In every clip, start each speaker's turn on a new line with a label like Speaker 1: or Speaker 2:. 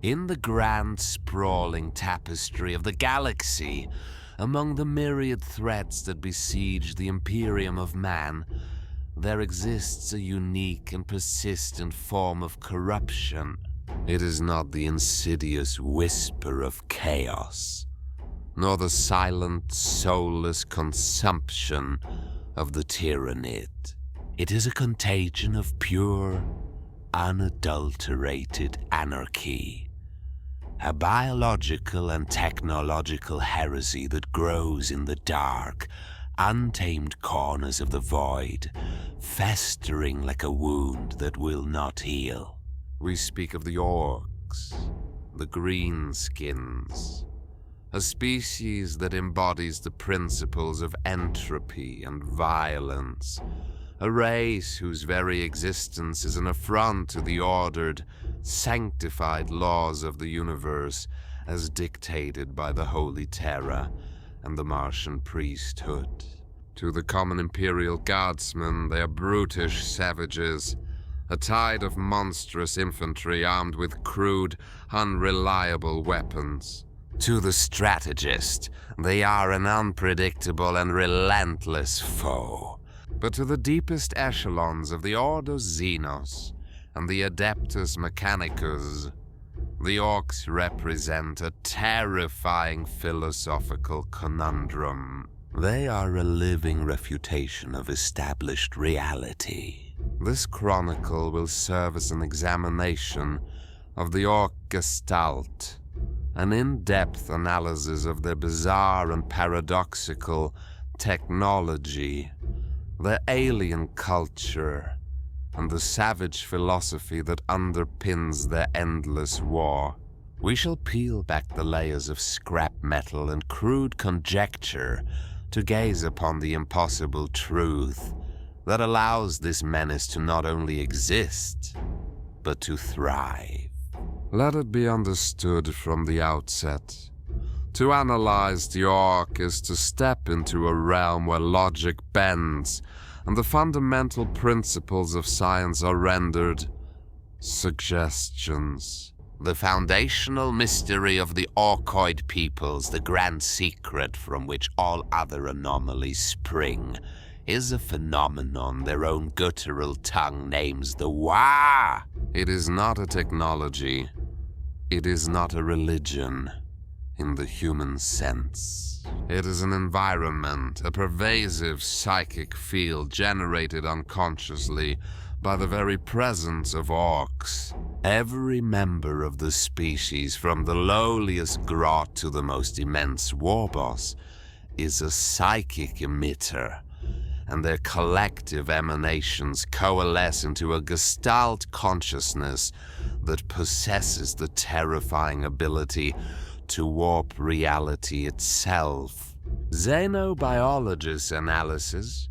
Speaker 1: In the grand sprawling tapestry of the galaxy, among the myriad threats that besiege the Imperium of man, there exists a unique and persistent form of corruption. It is not the insidious whisper of chaos, nor the silent, soulless consumption of the tyrannid. It is a contagion of pure, unadulterated anarchy. A biological and technological heresy that grows in the dark, untamed corners of the void, festering like a wound that will not heal. We speak of the Orks, the Greenskins, a species that embodies the principles of entropy and violence, a race whose very existence is an affront to the ordered, sanctified laws of the universe as dictated by the Holy Terra and the Martian priesthood. To the common Imperial guardsmen, they are brutish savages, a tide of monstrous infantry armed with crude, unreliable weapons. To the strategist, they are an unpredictable and relentless foe. But to the deepest echelons of the Ordo Xenos and the Adeptus Mechanicus, the Orks represent a terrifying philosophical conundrum. They are a living refutation of established reality. This chronicle will serve as an examination of the Ork Gestalt, an in-depth analysis of their bizarre and paradoxical technology, their alien culture, and the savage philosophy that underpins their endless war. We shall peel back the layers of scrap metal and crude conjecture to gaze upon the impossible truth that allows this menace to not only exist, but to thrive. Let it be understood from the outset. To analyze the Ork is to step into a realm where logic bends and the fundamental principles of science are rendered suggestions. The foundational mystery of the Orkoid peoples, the grand secret from which all other anomalies spring, is a phenomenon their own guttural tongue names the Waaagh. It is not a technology. It is not a religion in the human sense. It is an environment, a pervasive psychic field generated unconsciously by the very presence of Orks. Every member of the species, from the lowliest grot to the most immense warboss, is a psychic emitter, and their collective emanations coalesce into a gestalt consciousness that possesses the terrifying ability to warp reality itself. Xenobiologist analysis,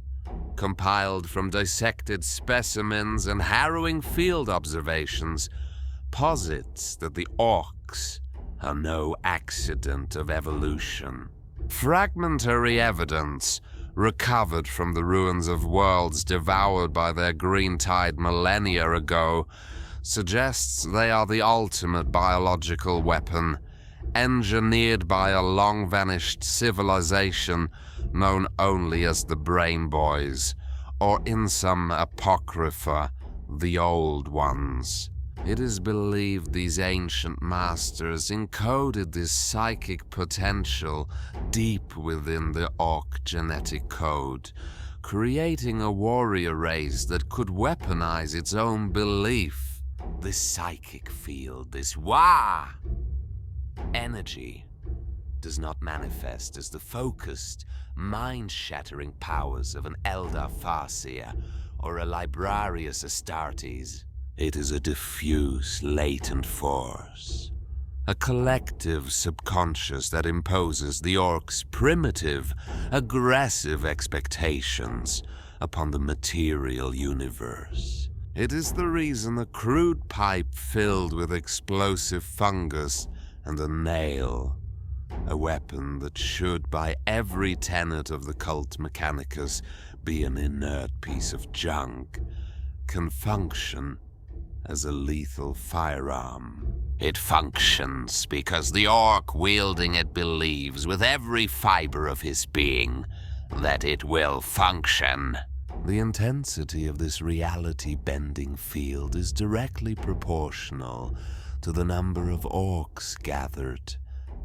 Speaker 1: compiled from dissected specimens and harrowing field observations, posits that the Orks are no accident of evolution. Fragmentary evidence, recovered from the ruins of worlds devoured by their green tide millennia ago, suggests they are the ultimate biological weapon, engineered by a long-vanished civilization known only as the Painboyz, or in some apocrypha, the Old Ones. It is believed these ancient masters encoded this psychic potential deep within the Ork genetic code, creating a warrior race that could weaponize its own belief. This psychic field, this Waaagh energy, does not manifest as the focused, mind-shattering powers of an Eldar Farseer or a Librarius Astartes. It is a diffuse, latent force, a collective subconscious that imposes the Orks' primitive, aggressive expectations upon the material universe. It is the reason a crude pipe filled with explosive fungus and a nail, a weapon that should, by every tenet of the Kult Mechanicus, be an inert piece of junk, can function as a lethal firearm. It functions because the orc wielding it believes with every fiber of his being that it will function. The intensity of this reality-bending field is directly proportional to the number of orcs gathered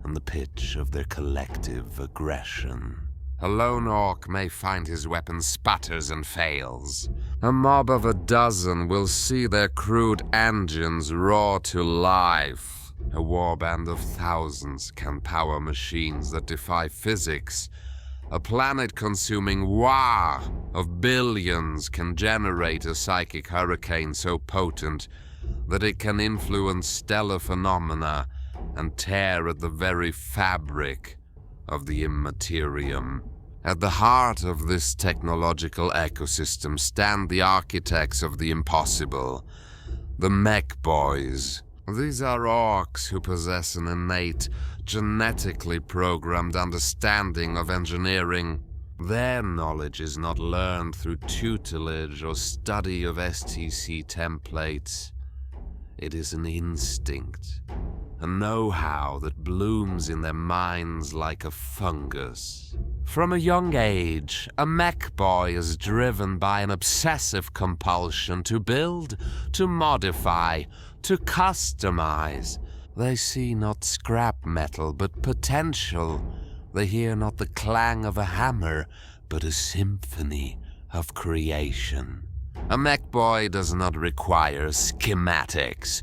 Speaker 1: and the pitch of their collective aggression. A lone orc may find his weapon sputters and fails. A mob of a dozen will see their crude engines roar to life. A warband of thousands can power machines that defy physics. A planet-consuming Waaagh of billions can generate a psychic hurricane so potent that it can influence stellar phenomena and tear at the very fabric of the immaterium. At the heart of this technological ecosystem stand the architects of the impossible, the Mekboyz. These are orcs who possess an innate, genetically programmed understanding of engineering. Their knowledge is not learned through tutelage or study of STC templates. It is an instinct, a know-how that blooms in their minds like a fungus. From a young age, a Mekboy is driven by an obsessive compulsion to build, to modify, to customize. They see not scrap metal, but potential. They hear not the clang of a hammer, but a symphony of creation. A Mekboy does not require schematics.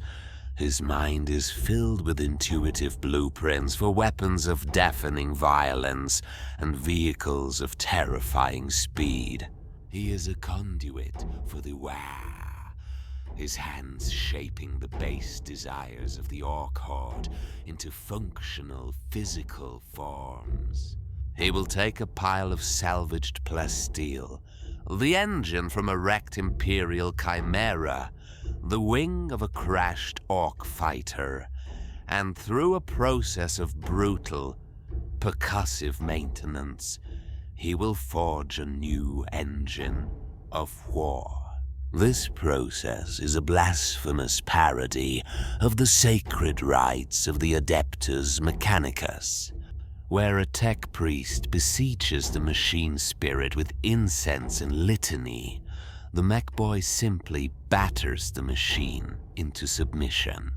Speaker 1: His mind is filled with intuitive blueprints for weapons of deafening violence and vehicles of terrifying speed. He is a conduit for the Waaagh, his hands shaping the base desires of the orc horde into functional, physical forms. He will take a pile of salvaged plasteel, the engine from a wrecked Imperial chimera, the wing of a crashed orc fighter, and through a process of brutal, percussive maintenance, he will forge a new engine of war. This process is a blasphemous parody of the sacred rites of the Adeptus Mechanicus, where a tech priest beseeches the machine spirit with incense and litany. The Mekboy simply batters the machine into submission.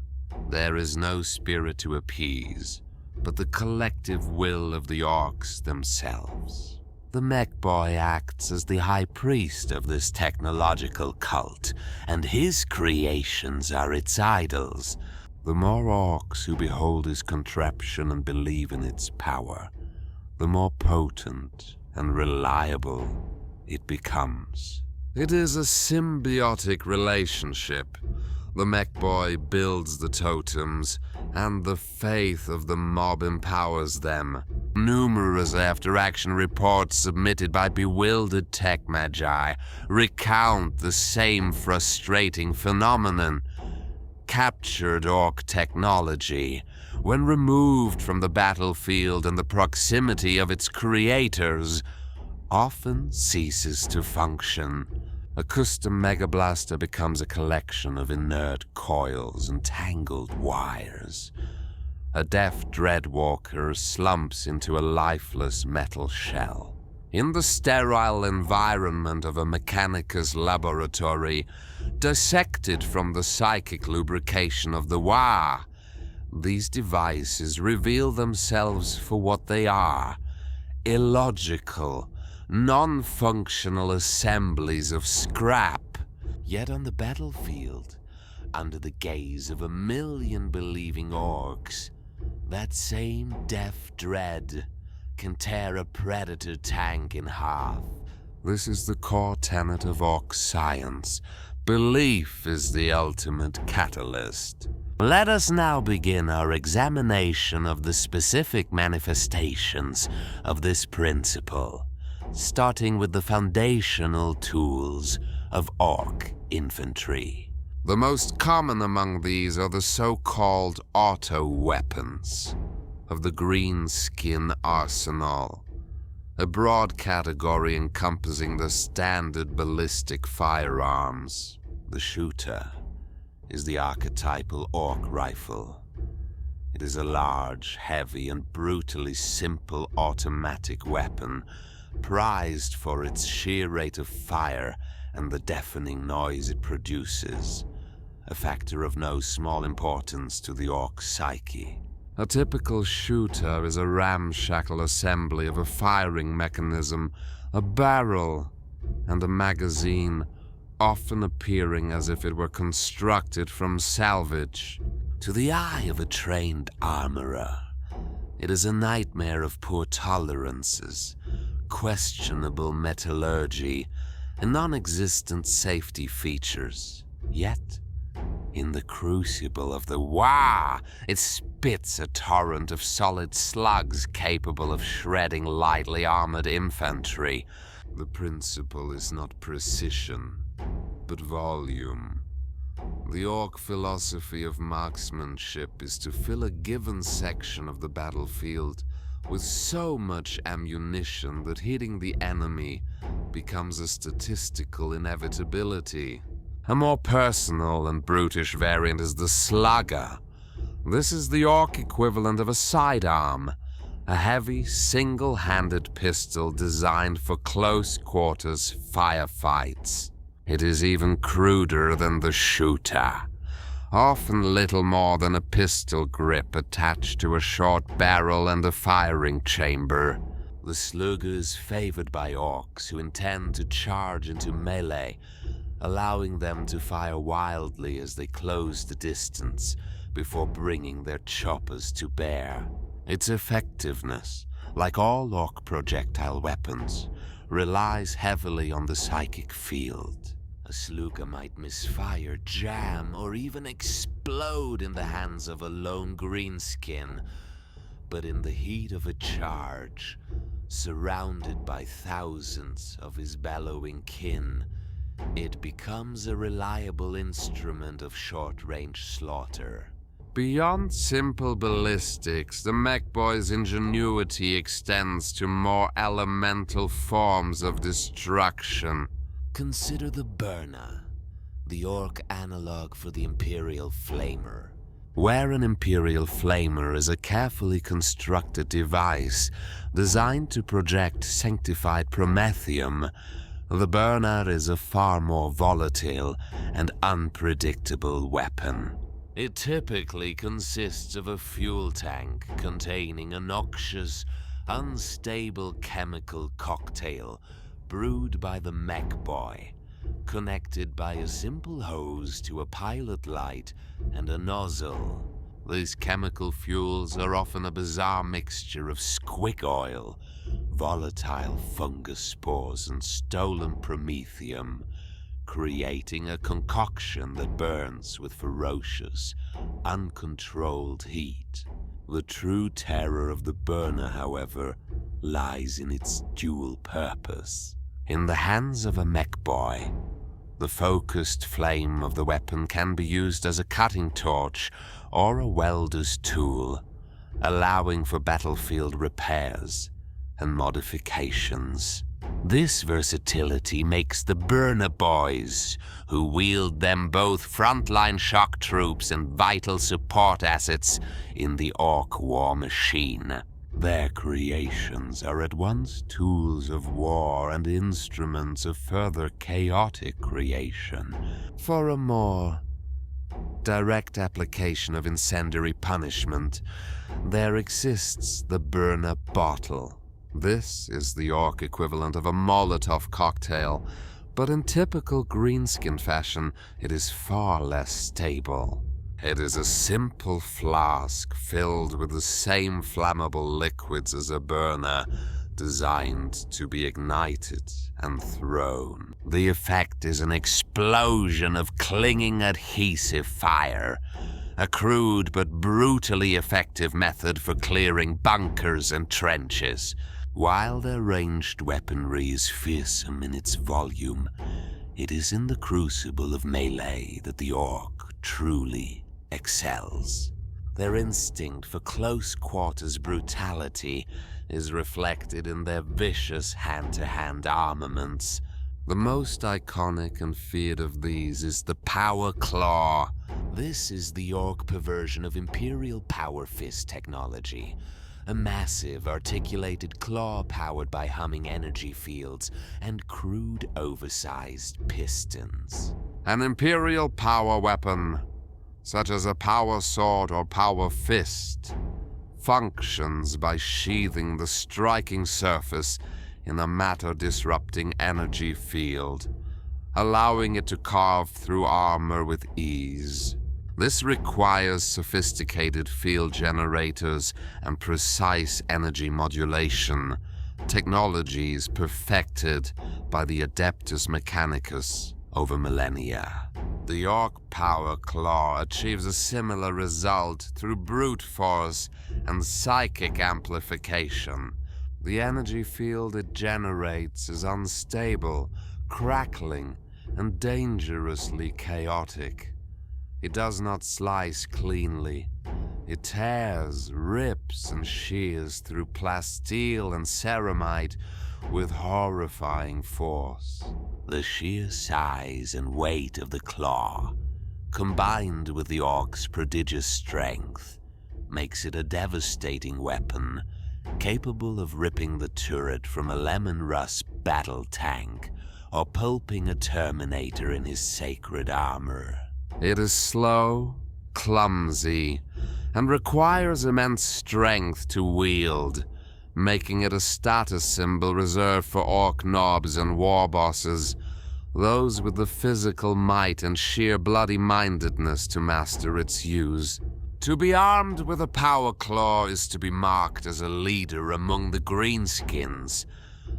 Speaker 1: There is no spirit to appease, but the collective will of the orcs themselves. The Mekboy acts as the high priest of this technological cult, and his creations are its idols. The more orcs who behold his contraption and believe in its power, the more potent and reliable it becomes. It is a symbiotic relationship. The Mekboy builds the totems, and the faith of the mob empowers them. Numerous after-action reports submitted by bewildered tech magi recount the same frustrating phenomenon. Captured orc technology, when removed from the battlefield and the proximity of its creators, often ceases to function. A custom Mega Blaster becomes a collection of inert coils and tangled wires. A deaf Dreadwalker slumps into a lifeless metal shell. In the sterile environment of a Mechanicus laboratory, dissected from the psychic lubrication of the Waaagh, these devices reveal themselves for what they are: illogical, non-functional assemblies of scrap. Yet on the battlefield, under the gaze of 1,000,000 believing orcs, that same deaf dread can tear a predator tank in half. This is the core tenet of orc science. Belief is the ultimate catalyst. Let us now begin our examination of the specific manifestations of this principle, starting with the foundational tools of orc infantry. The most common among these are the so-called auto-weapons of the Greenskin arsenal, a broad category encompassing the standard ballistic firearms, the Shooter, is the archetypal Ork rifle. It is a large, heavy, and brutally simple automatic weapon, prized for its sheer rate of fire and the deafening noise it produces, a factor of no small importance to the Ork psyche. A typical shooter is a ramshackle assembly of a firing mechanism, a barrel, and a magazine, often appearing as if it were constructed from salvage. To the eye of a trained armorer, it is a nightmare of poor tolerances, questionable metallurgy, and non-existent safety features. Yet, in the crucible of the Waaagh, it spits a torrent of solid slugs capable of shredding lightly armored infantry. The principle is not precision, but volume. The Ork philosophy of marksmanship is to fill a given section of the battlefield with so much ammunition that hitting the enemy becomes a statistical inevitability. A more personal and brutish variant is the Sluggas. This is the Ork equivalent of a sidearm, a heavy, single-handed pistol designed for close-quarters firefights. It is even cruder than the shooter, often little more than a pistol grip attached to a short barrel and a firing chamber. The Sluggas is favored by Orks who intend to charge into melee, allowing them to fire wildly as they close the distance before bringing their choppers to bear. Its effectiveness, like all Ork projectile weapons, relies heavily on the psychic field. A Sluggas might misfire, jam, or even explode in the hands of a lone greenskin, but in the heat of a charge, surrounded by thousands of his bellowing kin, it becomes a reliable instrument of short-range slaughter. Beyond simple ballistics, the Mekboyz' ingenuity extends to more elemental forms of destruction. Consider the Burnas, the Ork analog for the Imperial flamer. Where an Imperial flamer is a carefully constructed device designed to project sanctified promethium, the Burnas is a far more volatile and unpredictable weapon. It typically consists of a fuel tank containing a noxious, unstable chemical cocktail brewed by the Mekboyz, connected by a simple hose to a pilot light and a nozzle. These chemical fuels are often a bizarre mixture of squick oil, volatile fungus spores, and stolen promethium, creating a concoction that burns with ferocious, uncontrolled heat. The true terror of the Burnas, however, lies in its dual purpose. In the hands of a Mekboyz, the focused flame of the weapon can be used as a cutting torch or a welder's tool, allowing for battlefield repairs and modifications. This versatility makes the Burnas boys, who wield them both frontline shock troops and vital support assets in the Ork war machine. Their creations are at once tools of war and instruments of further chaotic creation. For a more direct application of incendiary punishment, there exists the Burnas bottle. This is the Ork equivalent of a Molotov cocktail, but in typical greenskin fashion, it is far less stable. It is a simple flask filled with the same flammable liquids as a Burnas, designed to be ignited and thrown. The effect is an explosion of clinging adhesive fire, a crude but brutally effective method for clearing bunkers and trenches. While their ranged weaponry is fearsome in its volume, it is in the crucible of melee that the Ork truly excels. Their instinct for close-quarters brutality is reflected in their vicious hand-to-hand armaments. The most iconic and feared of these is the power Klaw, This is the Ork perversion of Imperial Power Fist technology. A massive, articulated claw powered by humming energy fields and crude, oversized pistons. An Imperial power weapon, such as a power sword or power fist, functions by sheathing the striking surface in a matter-disrupting energy field, allowing it to carve through armor with ease. This requires sophisticated field generators and precise energy modulation, technologies perfected by the Adeptus Mechanicus over millennia. The Ork power claw achieves a similar result through brute force and psychic amplification. The energy field it generates is unstable, crackling, and dangerously chaotic. It does not slice cleanly. It tears, rips, and shears through plasteel and ceramite with horrifying force. The sheer size and weight of the claw, combined with the Ork's prodigious strength, makes it a devastating weapon, capable of ripping the turret from a lemon rust battle tank or pulping a Terminator in his sacred armor. It is slow, clumsy, and requires immense strength to wield, making it a status symbol reserved for Ork knobs and war bosses, those with the physical might and sheer bloody-mindedness to master its use. To be armed with a power claw is to be marked as a leader among the Greenskins,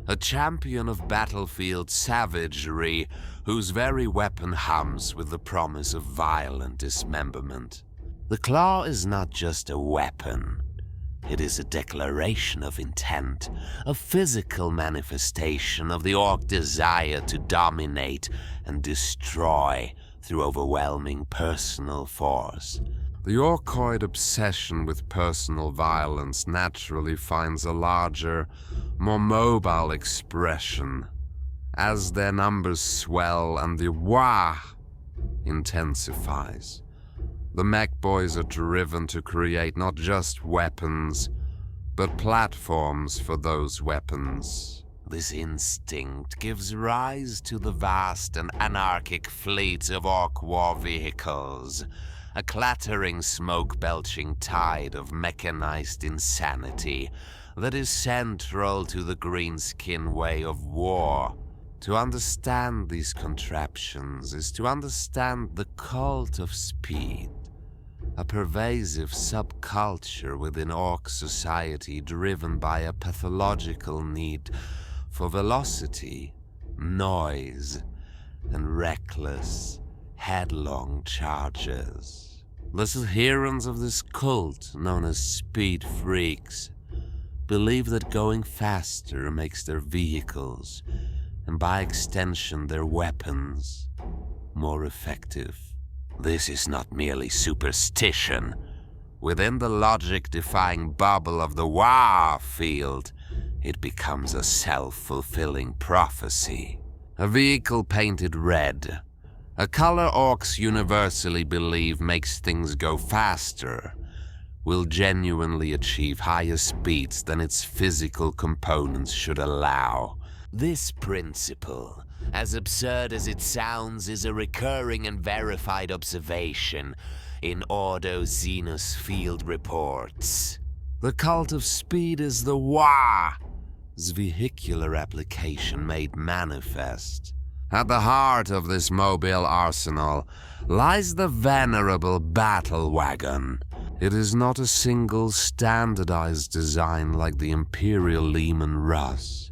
Speaker 1: a champion of battlefield savagery whose very weapon hums with the promise of violent dismemberment. The claw is not just a weapon. It is a declaration of intent, a physical manifestation of the Ork desire to dominate and destroy through overwhelming personal force. The Orkoid obsession with personal violence naturally finds a larger, more mobile expression as their numbers swell and the Waaagh intensifies. The Mekboyz are driven to create not just weapons, but platforms for those weapons. This instinct gives rise to the vast and anarchic fleets of Ork war vehicles, a clattering, smoke-belching tide of mechanized insanity that is central to the Greenskin way of war. To understand these contraptions is to understand the cult of speed, a pervasive subculture within Ork society driven by a pathological need for velocity, noise, and reckless, headlong charges. The adherents of this cult, known as speed freaks, believe that going faster makes their vehicles, and by extension their weapons, more effective. This is not merely superstition. Within the logic-defying bubble of the Waaagh field, it becomes a self-fulfilling prophecy. A vehicle painted red, a color Orks universally believe makes things go faster, will genuinely achieve higher speeds than its physical components should allow. This principle, as absurd as it sounds, is a recurring and verified observation in Ordo Xenos field reports. The cult of speed is the Waagh's vehicular application made manifest. At the heart of this mobile arsenal lies the venerable Battlewagon. It is not a single standardized design like the Imperial Lehman Russ,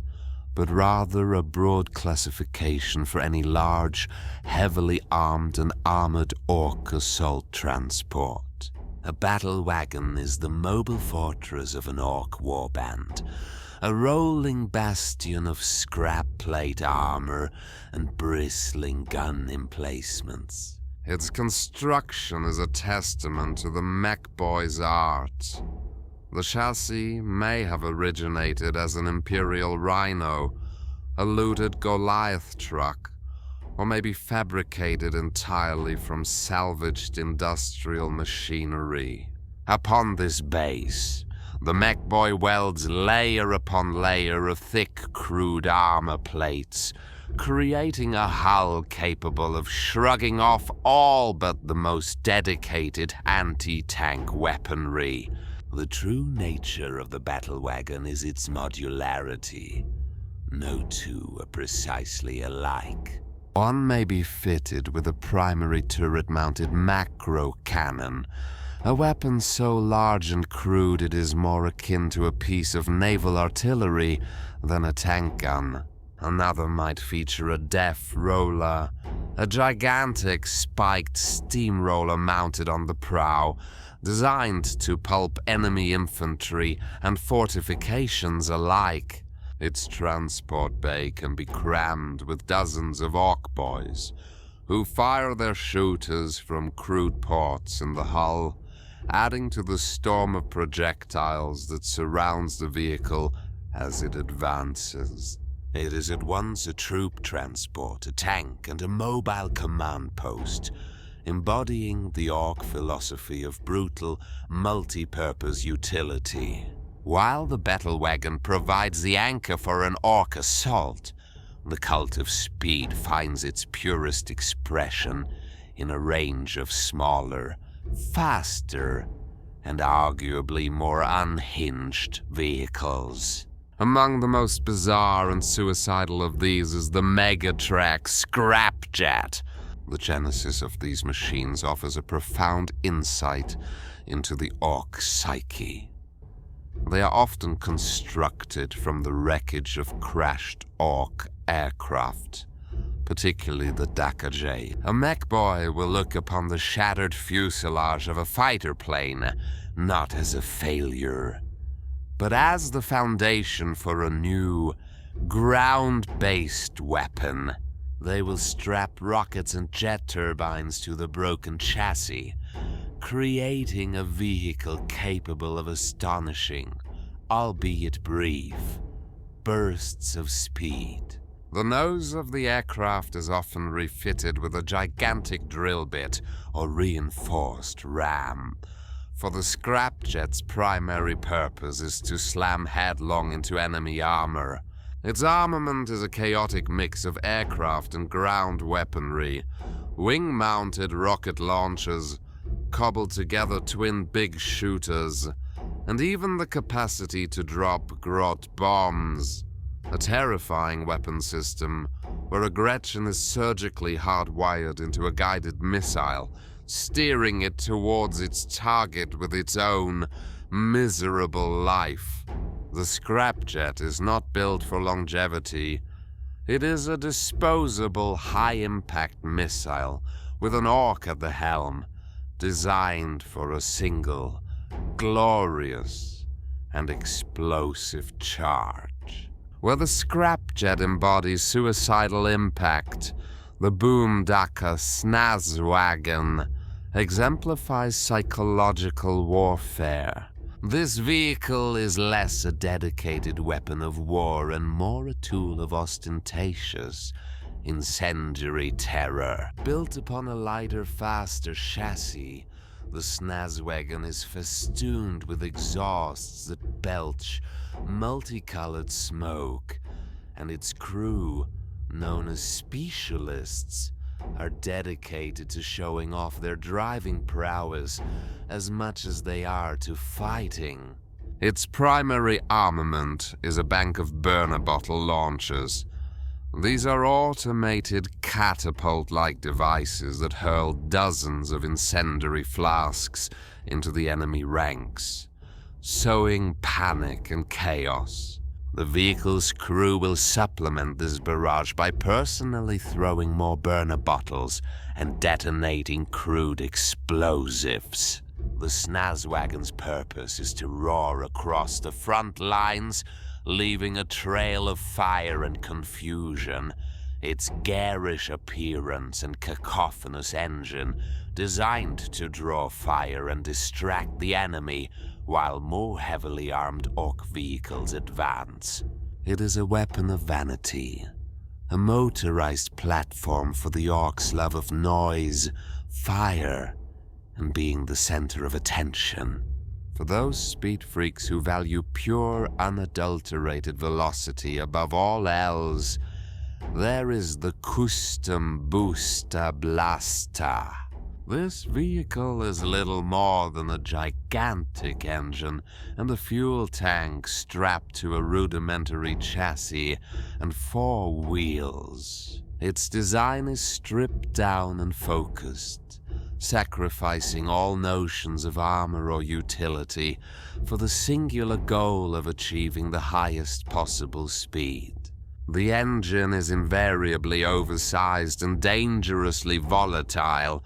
Speaker 1: but rather a broad classification for any large, heavily armed and armored Ork assault transport. A Battlewagon is the mobile fortress of an Ork warband, a rolling bastion of scrap plate armor and bristling gun emplacements. Its construction is a testament to the Mekboyz art. The chassis may have originated as an Imperial Rhino, a looted Goliath truck,
Speaker 2: or may be fabricated entirely from salvaged industrial machinery.
Speaker 1: Upon this base, the Mekboyz welds layer upon layer of thick, crude armor plates, creating a hull capable of shrugging off all but the most dedicated anti-tank weaponry. The true nature of the Battlewagon is its modularity. No two are precisely alike.
Speaker 2: One may be fitted with a primary turret-mounted macro cannon, a weapon so large and crude it is more akin to a piece of naval artillery than a tank gun. Another might feature a Deff roller, a gigantic spiked steamroller mounted on the prow, designed to pulp enemy infantry and fortifications alike. Its transport bay can be crammed with dozens of Orkboys, who fire their Shootas from crude ports in the hull, adding to the storm of projectiles that surrounds the vehicle as it advances.
Speaker 1: It is at once a troop transport, a tank, and a mobile command post, embodying the Ork philosophy of brutal, multi-purpose utility. While the Battlewagon provides the anchor for an Ork assault, the cult of speed finds its purest expression in a range of smaller, faster, and arguably more unhinged vehicles.
Speaker 2: Among the most bizarre and suicidal of these is the Megatrack Scrapjet. The genesis of these machines offers a profound insight into the Ork psyche. They are often constructed from the wreckage of crashed Ork aircraft, particularly the Contagion. A Mekboyz will look upon the shattered fuselage of a fighter plane not as a failure, but as the foundation for a new, ground-based weapon. They will strap rockets and jet turbines to the broken chassis, creating a vehicle capable of astonishing, albeit brief, bursts of speed. The nose of the aircraft is often refitted with a gigantic drill bit or reinforced ram, for the Scrapjet's primary purpose is to slam headlong into enemy armor. Its armament is a chaotic mix of aircraft and ground weaponry, wing-mounted rocket launchers, cobbled together twin big Shootas, and even the capacity to drop grot bombs, a terrifying weapon system where a Gretchen is surgically hardwired into a guided missile, steering it towards its target with its own miserable life. The Scrapjet is not built for longevity. It is a disposable, high-impact missile with an Ork at the helm, designed for a single, glorious, and explosive charge. Where the Scrapjet embodies suicidal impact, the Boomdaka Snazwagon exemplifies psychological warfare. This vehicle is less a dedicated weapon of war and more a tool of ostentatious, incendiary terror. Built upon a lighter, faster chassis, the Snazwagon is festooned with exhausts that belch multicolored smoke, and its crew, known as specialists, are dedicated to showing off their driving prowess as much as they are to fighting. Its primary armament is a bank of burner bottle launchers. These are automated catapult-like devices that hurl dozens of incendiary flasks into the enemy ranks, sowing panic and chaos. The vehicle's crew will supplement this barrage by personally throwing more burner bottles and detonating crude explosives. The Snazwagon's purpose is to roar across the front lines, leaving a trail of fire and confusion. Its garish appearance and cacophonous engine, designed to draw fire and distract the enemy, while more heavily armed Ork vehicles advance. It is a weapon of vanity,
Speaker 1: a motorized platform for the Orks' love of noise, fire, and being the center of attention.
Speaker 2: For those speed freaks who value pure, unadulterated velocity above all else, there is the Custom Booster Blaster. This vehicle is little more than a gigantic engine and a fuel tank strapped to a rudimentary chassis and 4 wheels. Its design is stripped down and focused, sacrificing all notions of armor or utility for the singular goal of achieving the highest possible speed. The engine is invariably oversized and dangerously volatile,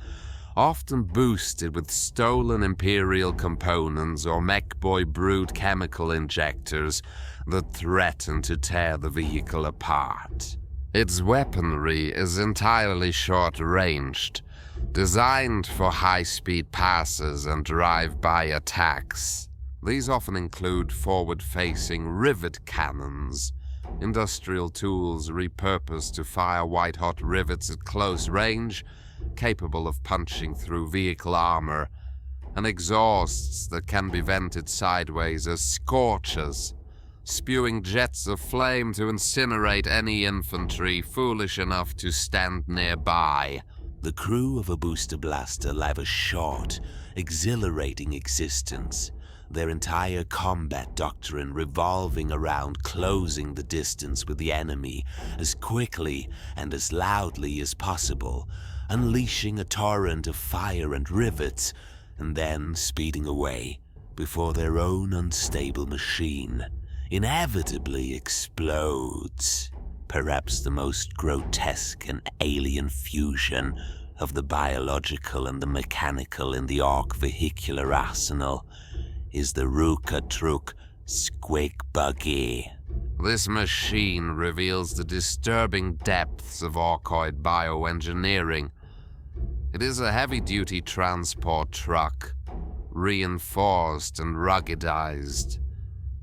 Speaker 2: often boosted with stolen Imperial components or Mekboyz brewed chemical injectors that threaten to tear the vehicle apart. Its weaponry is entirely short-ranged, designed for high-speed passes and drive-by attacks. These often include forward-facing rivet cannons, industrial tools repurposed to fire white-hot rivets at close range, capable of punching through vehicle armor, and exhausts that can be vented sideways as scorchers, spewing jets of flame to incinerate any infantry foolish enough to stand nearby.
Speaker 1: The crew of a booster blaster live a short, exhilarating existence, their entire combat doctrine revolving around closing the distance with the enemy as quickly and as loudly as possible, unleashing a torrent of fire and rivets, and then speeding away before their own unstable machine inevitably explodes. Perhaps the most grotesque and alien fusion of the biological and the mechanical in the Ork vehicular arsenal is the Rooka-Trook Squig Buggy.
Speaker 2: This machine reveals the disturbing depths of Orkoid bioengineering. It is a heavy-duty transport truck, reinforced and ruggedized,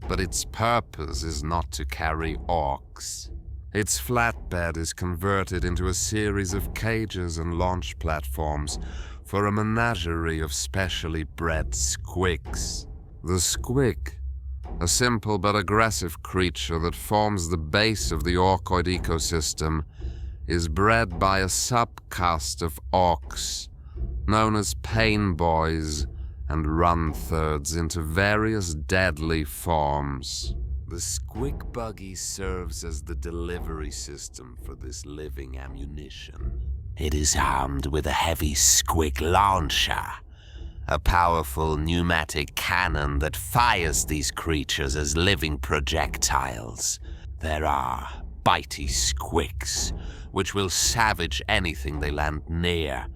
Speaker 2: but its purpose is not to carry Orks. Its flatbed is converted into a series of cages and launch platforms for a menagerie of specially bred squigs. The squig, a simple but aggressive creature that forms the base of the Orkoid ecosystem, is bred by a subcaste of Orks, known as Painboyz, and run thirds into various deadly forms.
Speaker 1: The squig buggy serves as the delivery system for this living ammunition. It is armed with a heavy squig launcher, a powerful pneumatic cannon that fires these creatures as living projectiles. There are bitey squigs, which will savage anything they land near,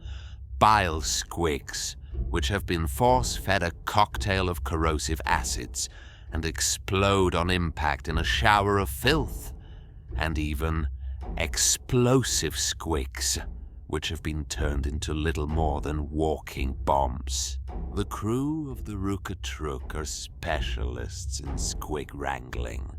Speaker 1: bile squigs, which have been force-fed a cocktail of corrosive acids and explode on impact in a shower of filth, and even explosive squigs, which have been turned into little more than walking bombs. The crew of the Rooka-Trook are specialists in squig wrangling,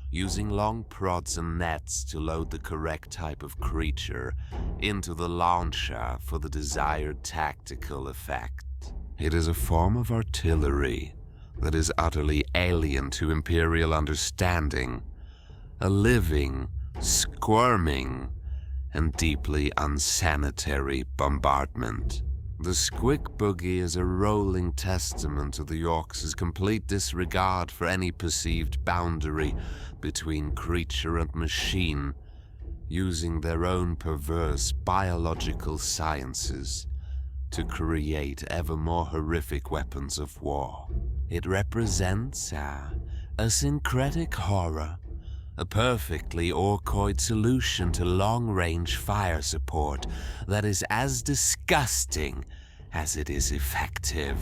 Speaker 1: using long prods and nets to load the correct type of creature into the launcher for the desired tactical effect. It is a form of artillery that is utterly alien to Imperial understanding, a living, squirming, and deeply unsanitary bombardment. The squig boogie is a rolling testament to the Orks' complete disregard for any perceived boundary between creature and machine, using their own perverse biological sciences to create ever more horrific weapons of war. It represents a syncretic horror, a perfectly Orkoid solution to long-range fire support that is as disgusting as it is effective.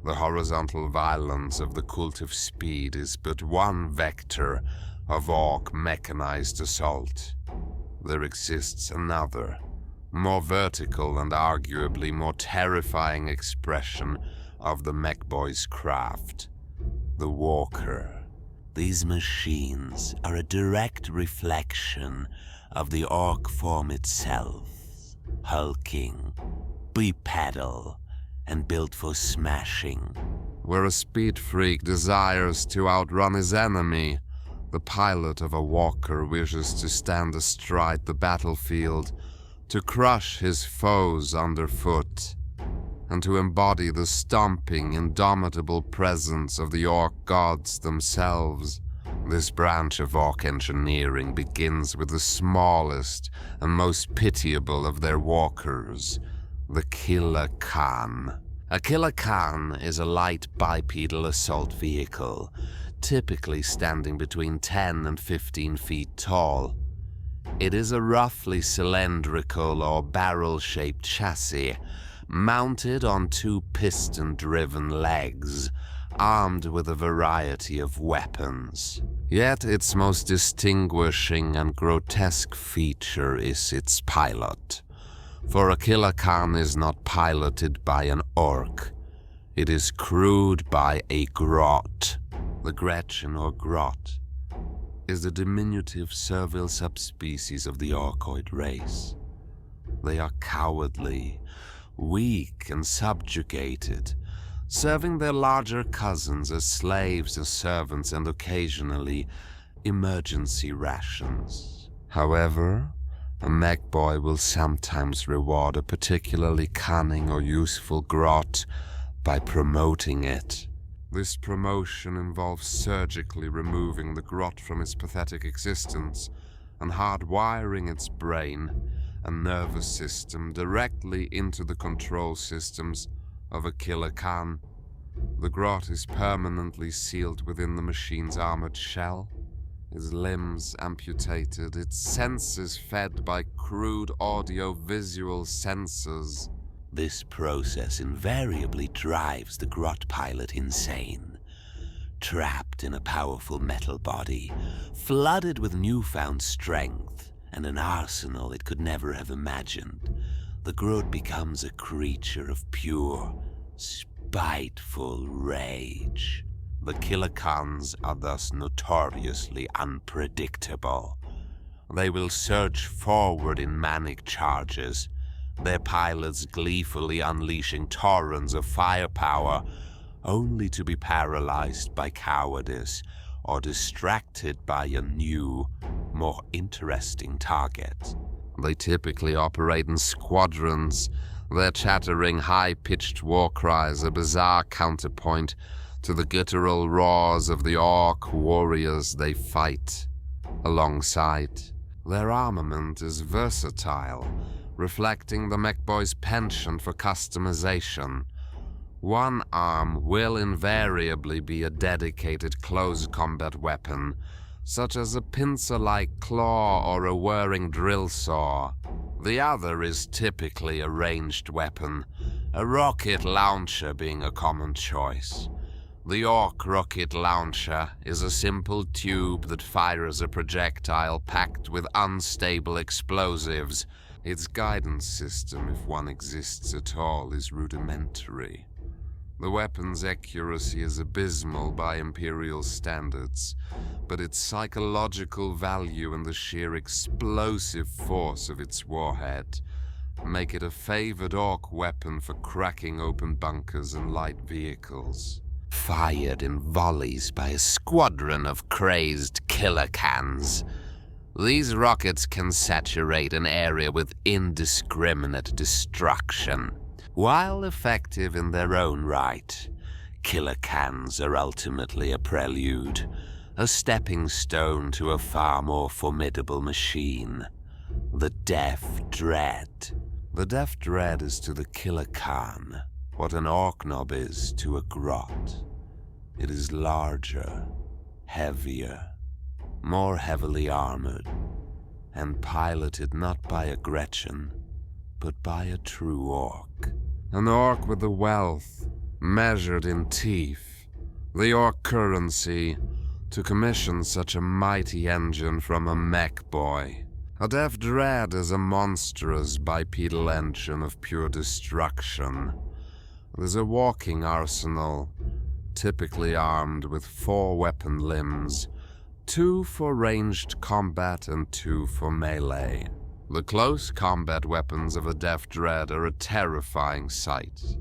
Speaker 2: The horizontal violence of the Cult of Speed is but one vector of Ork mechanized assault. There exists another, more vertical and arguably more terrifying expression of the Mekboyz craft, the Walker.
Speaker 1: These machines are a direct reflection of the orc form itself, hulking, bipedal, and built for smashing.
Speaker 2: Where a speed freak desires to outrun his enemy, the pilot of a walker wishes to stand astride the battlefield, to crush his foes underfoot, and to embody the stomping, indomitable presence of the orc gods themselves. This branch of orc engineering begins with the smallest and most pitiable of their walkers, the Killer Khan. A Killer Khan is a light bipedal assault vehicle, typically standing between 10 and 15 feet tall. It is a roughly cylindrical or barrel-shaped chassis, mounted on 2 piston-driven legs, armed with a variety of weapons. Yet its most distinguishing and grotesque feature is its pilot. For a Killer Khan is not piloted by an orc. It is crewed by a grot. The Gretchen or grot is the diminutive servile subspecies of the orcoid race. They are cowardly, weak and subjugated, serving their larger cousins as slaves and servants and occasionally emergency rations. However, a Mekboy will sometimes reward a particularly cunning or useful grot by promoting it. This promotion involves surgically removing the grot from its pathetic existence and hardwiring its brain and nervous system directly into the control systems of a Killer Khan. The grot is permanently sealed within the machine's armored shell, its limbs amputated, its senses fed by crude audio-visual sensors.
Speaker 1: This process invariably drives the grot pilot insane. Trapped in a powerful metal body, flooded with newfound strength and an arsenal it could never have imagined, the grot becomes a creature of pure, spiteful rage. The Killer Khans are thus notoriously unpredictable. They will surge forward in manic charges, their pilots gleefully unleashing torrents of firepower, only to be paralyzed by cowardice or distracted by a new, more interesting target.
Speaker 2: They typically operate in squadrons, their chattering, high-pitched war cries a bizarre counterpoint to the guttural roars of the orc warriors they fight alongside. Their armament is versatile, reflecting the Mekboy's penchant for customization. One arm will invariably be a dedicated close combat weapon, such as a pincer-like claw or a whirring drill saw. The other is typically a ranged weapon, a rocket launcher being a common choice. The orc rocket launcher is a simple tube that fires a projectile packed with unstable explosives. Its guidance system, if one exists at all, is rudimentary. The weapon's accuracy is abysmal by Imperial standards, but its psychological value and the sheer explosive force of its warhead make it a favored orc weapon for cracking open bunkers and light vehicles.
Speaker 1: Fired in volleys by a squadron of crazed Killer Khans, these rockets can saturate an area with indiscriminate destruction. While effective in their own right, Killer Khans are ultimately a prelude, a stepping stone to a far more formidable machine, the Deff Dread. The Deff Dread is to the Killer Khan what an orc knob is to a grot. It is larger, heavier, more heavily armored, and piloted not by a Gretchen, but by a true orc.
Speaker 2: An orc with the wealth, measured in teeth, the orc currency, to commission such a mighty engine from a Mekboy. A Deff Dread is a monstrous bipedal engine of pure destruction. It is a walking arsenal, typically armed with 4 weapon limbs, 2 for ranged combat and 2 for melee. The close combat weapons of a Deff Dread are a terrifying sight.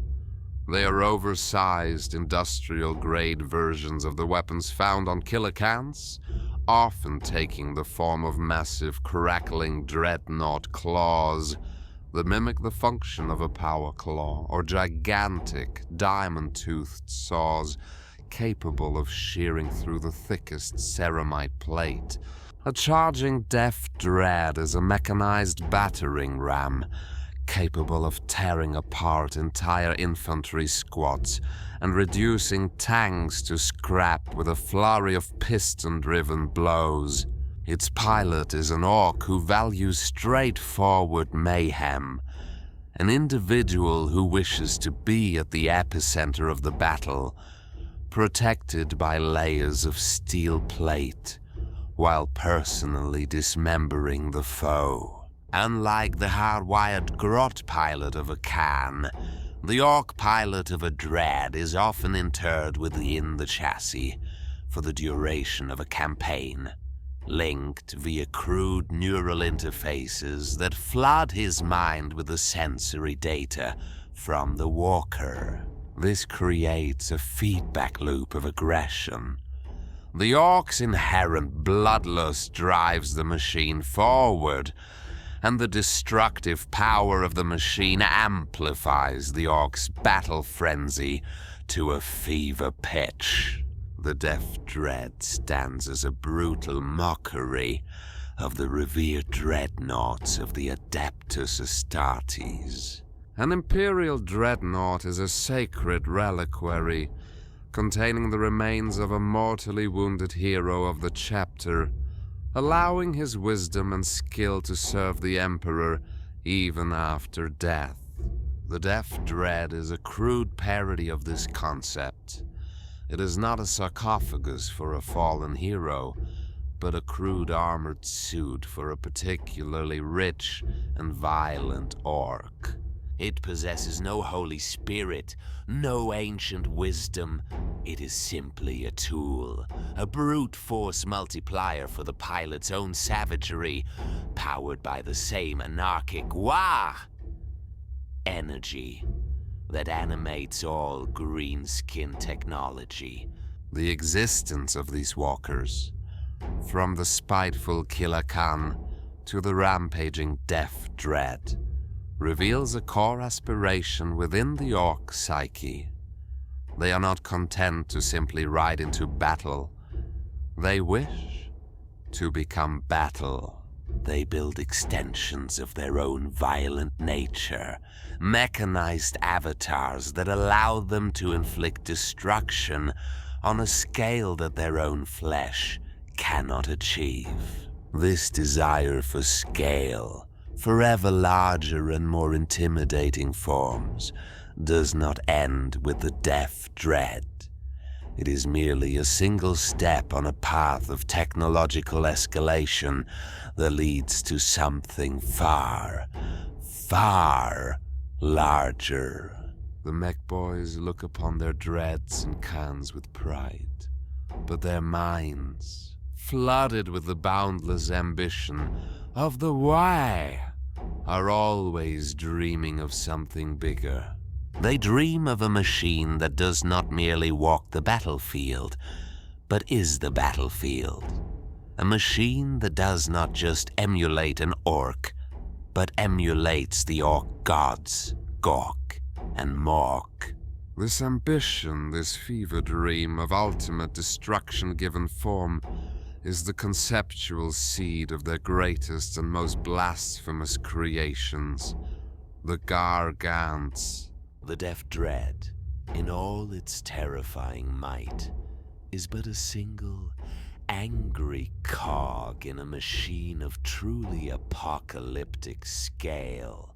Speaker 2: They are oversized, industrial-grade versions of the weapons found on kilocans, often taking the form of massive, crackling dreadnought claws that mimic the function of a power claw, or gigantic, diamond-toothed saws capable of shearing through the thickest ceramite plate. A charging Deff Dread is a mechanized battering ram, capable of tearing apart entire infantry squads and reducing tanks to scrap with a flurry of piston-driven blows. Its pilot is an Ork who values straightforward mayhem, an individual who wishes to be at the epicenter of the battle, protected by layers of steel plate, while personally dismembering the foe. Unlike the hardwired grot pilot of a can, the Ork pilot of a Dread is often interred within the chassis for the duration of a campaign, linked via crude neural interfaces that flood his mind with the sensory data from the walker. This creates a feedback loop of aggression. The Ork's inherent bloodlust drives the machine forward, and the destructive power of the machine amplifies the Ork's battle frenzy to a fever pitch. The Deff Dread stands as a brutal mockery of the revered dreadnoughts of the Adeptus Astartes. An Imperial dreadnought is a sacred reliquary containing the remains of a mortally wounded hero of the chapter, allowing his wisdom and skill to serve the Emperor even after death. The Deff Dread is a crude parody of this concept. It is not a sarcophagus for a fallen hero, but a crude armored suit for a particularly rich and violent Ork. It possesses no holy spirit, no ancient wisdom. It is simply a tool, a brute force multiplier for the pilot's own savagery, powered by the same anarchic Waaagh energy that animates all greenskin technology. The existence of these walkers, from the spiteful Killer Khan to the rampaging Deff Dread, reveals a core aspiration within the Ork psyche. They are not content to simply ride into battle. They wish to become battle. They build extensions of their own violent nature, mechanized avatars that allow them to inflict destruction on a scale that their own flesh cannot achieve. This desire for scale, for ever larger and more intimidating forms, does not end with the Deff Dread. It is merely a single step on a path of technological escalation that leads to something far, far larger. The Mekboyz look upon their dreads and cans with pride, but their minds, flooded with the boundless ambition of the Waaagh, are always dreaming of something bigger. They dream of a machine that does not merely walk the battlefield, but is the battlefield. A machine that does not just emulate an Ork, but emulates the Ork gods, Gork and Mork. This ambition, this fever dream of ultimate destruction given form, is the conceptual seed of their greatest and most blasphemous creations, the Gargants. The Deff Dread, in all its terrifying might, is but a single, angry cog in a machine of truly apocalyptic scale.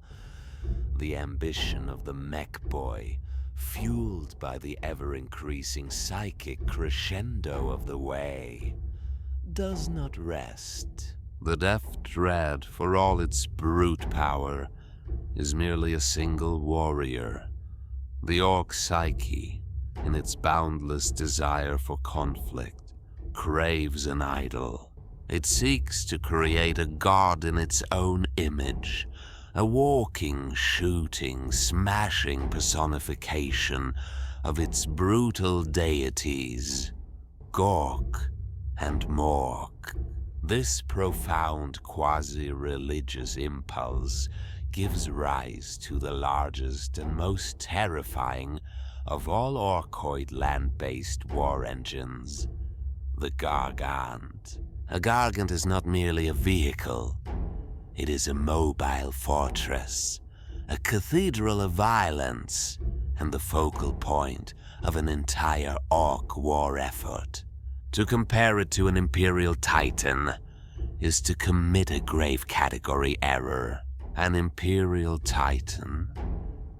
Speaker 2: The ambition of the Mekboy, fueled by the ever-increasing psychic crescendo of the way, does not rest. The Deff Dread, for all its brute power, is merely a single warrior. The Ork psyche, in its boundless desire for conflict,
Speaker 1: craves an idol. It seeks to create a god in its own image, a walking, shooting, smashing personification of its brutal deities, Gork and Mork. This profound quasi-religious impulse gives rise to the largest and most terrifying of all Orkoid land-based war engines, the Gargant. A Gargant is not merely a vehicle. It is a mobile fortress, a cathedral of violence, and the focal point of an entire Ork war effort. To compare it to an Imperial Titan is to commit a grave category error. An Imperial Titan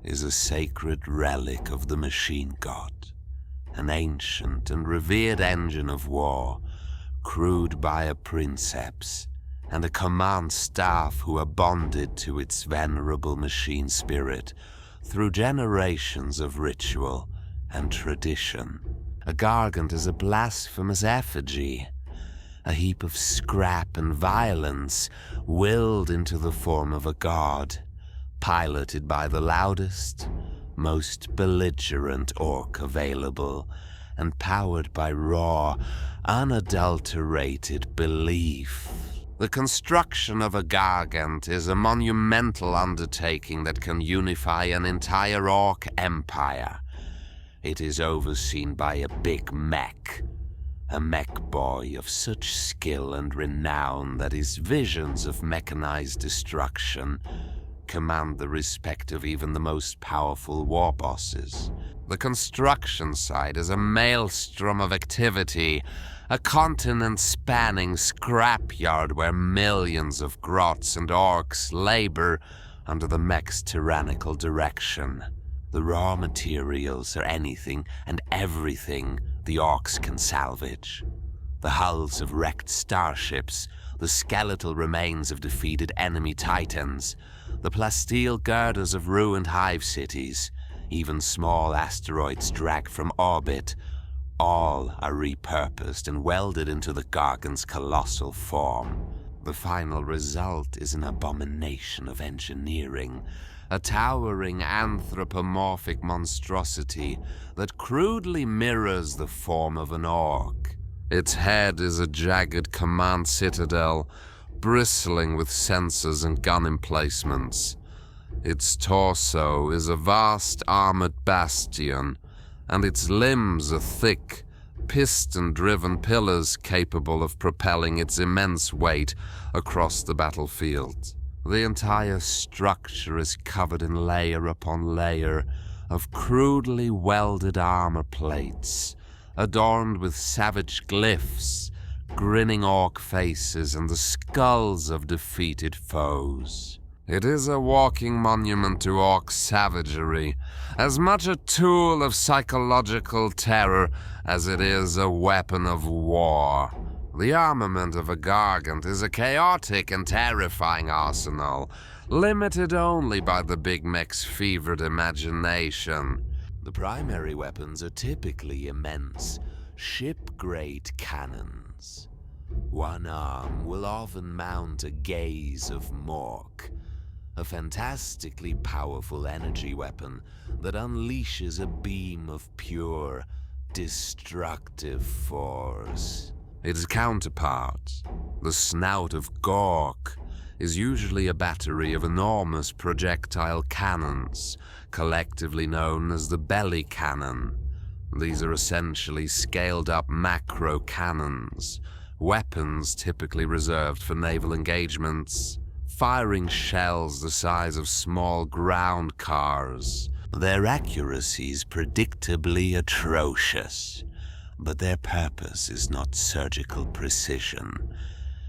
Speaker 1: is a sacred relic of the machine god, an ancient and revered engine of war, crewed by a princeps and a command staff who are bonded to its venerable machine spirit through generations of ritual and tradition. A Gargant is a blasphemous effigy, a heap of scrap and violence willed into the form of a god, piloted by the loudest, most belligerent orc available, and powered by raw, unadulterated belief. The construction of a Gargant is a monumental undertaking that can unify an entire orc empire. It is overseen by a big mech, a Mekboyz of such skill and renown that his visions of mechanized destruction command the respect of even the most powerful war bosses. The construction site is a maelstrom of activity, a continent-spanning scrapyard where millions of grots and orcs labor under the mech's tyrannical direction. The raw materials are anything and everything the orcs can salvage. The hulls of wrecked starships, the skeletal remains of defeated enemy titans, the plasteel girders of ruined hive cities, even small asteroids dragged from orbit, all are repurposed and welded into the Gargant's colossal form. The final result is an abomination of engineering, a towering anthropomorphic monstrosity that crudely mirrors the form of an orc. Its head is a jagged command citadel, bristling with sensors and gun emplacements. Its torso is a vast armored bastion, and its limbs are thick, piston-driven pillars capable of propelling its immense weight across the battlefield. The entire structure is covered in layer upon layer of crudely welded armor plates, adorned with savage glyphs, grinning orc faces, and the skulls of defeated foes. It is a walking monument to orc savagery, as much a tool of psychological terror as it is a weapon of war. The armament of a Gargant is a chaotic and terrifying arsenal, limited only by the Big Mech's fevered imagination. The primary weapons are typically immense, ship-grade cannons. One arm will often mount a gaze of Mork, a fantastically powerful energy weapon that unleashes a beam of pure, destructive force. Its counterpart, the snout of Gork, is usually a battery of enormous projectile cannons, collectively known as the belly cannon. These are essentially scaled-up macro cannons, weapons typically reserved for naval engagements, firing shells the size of small ground cars. Their accuracy is predictably atrocious, but their purpose is not surgical precision.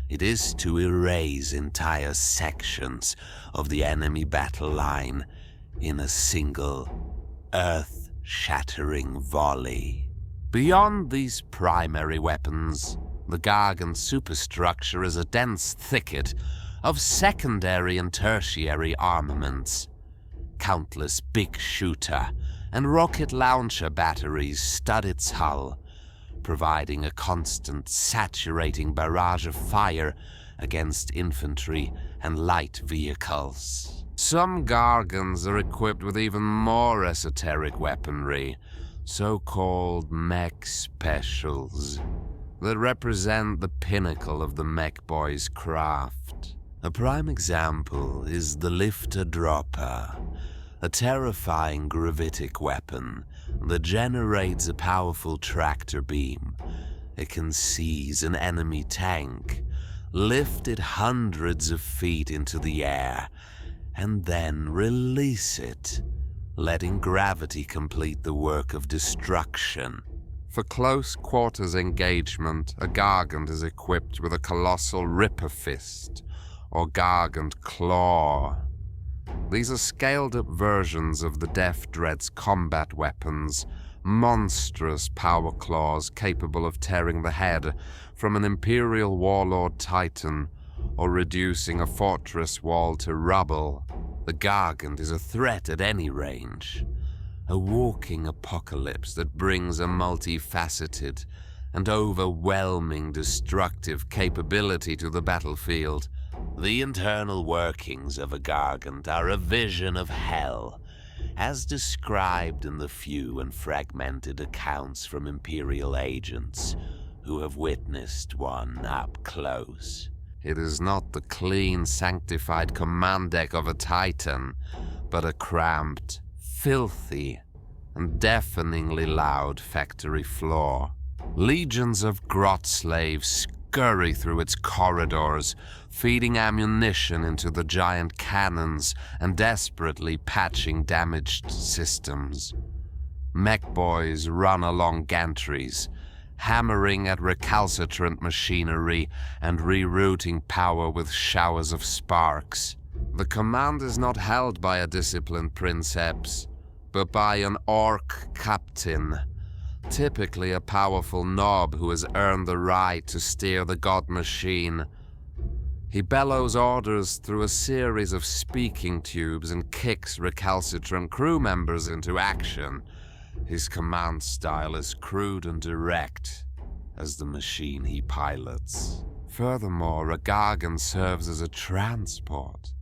Speaker 1: It is to erase entire sections of the enemy battle line in a single, earth-shattering volley. Beyond these primary weapons, the Gargant superstructure is a dense thicket of secondary and tertiary armaments. Countless big shooter and rocket launcher batteries stud its hull, providing a constant, saturating barrage of fire against infantry and light vehicles.
Speaker 2: Some Gargants are equipped with even more esoteric weaponry, so-called mech specials, that represent the pinnacle of the Mekboyz craft.
Speaker 1: A prime example is the Lifter-Dropper, a terrifying gravitic weapon that generates a powerful tractor beam. It can seize an enemy tank, lift it hundreds of feet into the air, and then release it, letting gravity complete the work of destruction.
Speaker 2: For close quarters engagement, a Gargant is equipped with a colossal Ripper Fist, or Gargant Klaw. These are scaled-up versions of the Deff Dread's combat weapons, monstrous power claws capable of tearing the head from an Imperial warlord titan or reducing a fortress wall to rubble.
Speaker 1: The Gargant is a threat at any range, a walking apocalypse that brings a multifaceted and overwhelming destructive capability to the battlefield. The internal workings of a Gargant are a vision of hell, as described in the few and fragmented accounts from Imperial agents who have witnessed one up close.
Speaker 2: It is not the clean, sanctified command deck of a Titan, but a cramped, filthy, and deafeningly loud factory floor. Legions of grot slaves scurry through its corridors, feeding ammunition into the giant cannons and desperately patching damaged systems. Mekboyz run along gantries, hammering at recalcitrant machinery and rerouting power with showers of sparks. The command is not held by a disciplined princeps, but by an Ork captain, typically a powerful nob who has earned the right to steer the god machine. He bellows orders through a series of speaking tubes and kicks recalcitrant crew members into action. His command style is crude and direct as the machine he pilots. Furthermore, a Gargant serves as a transport.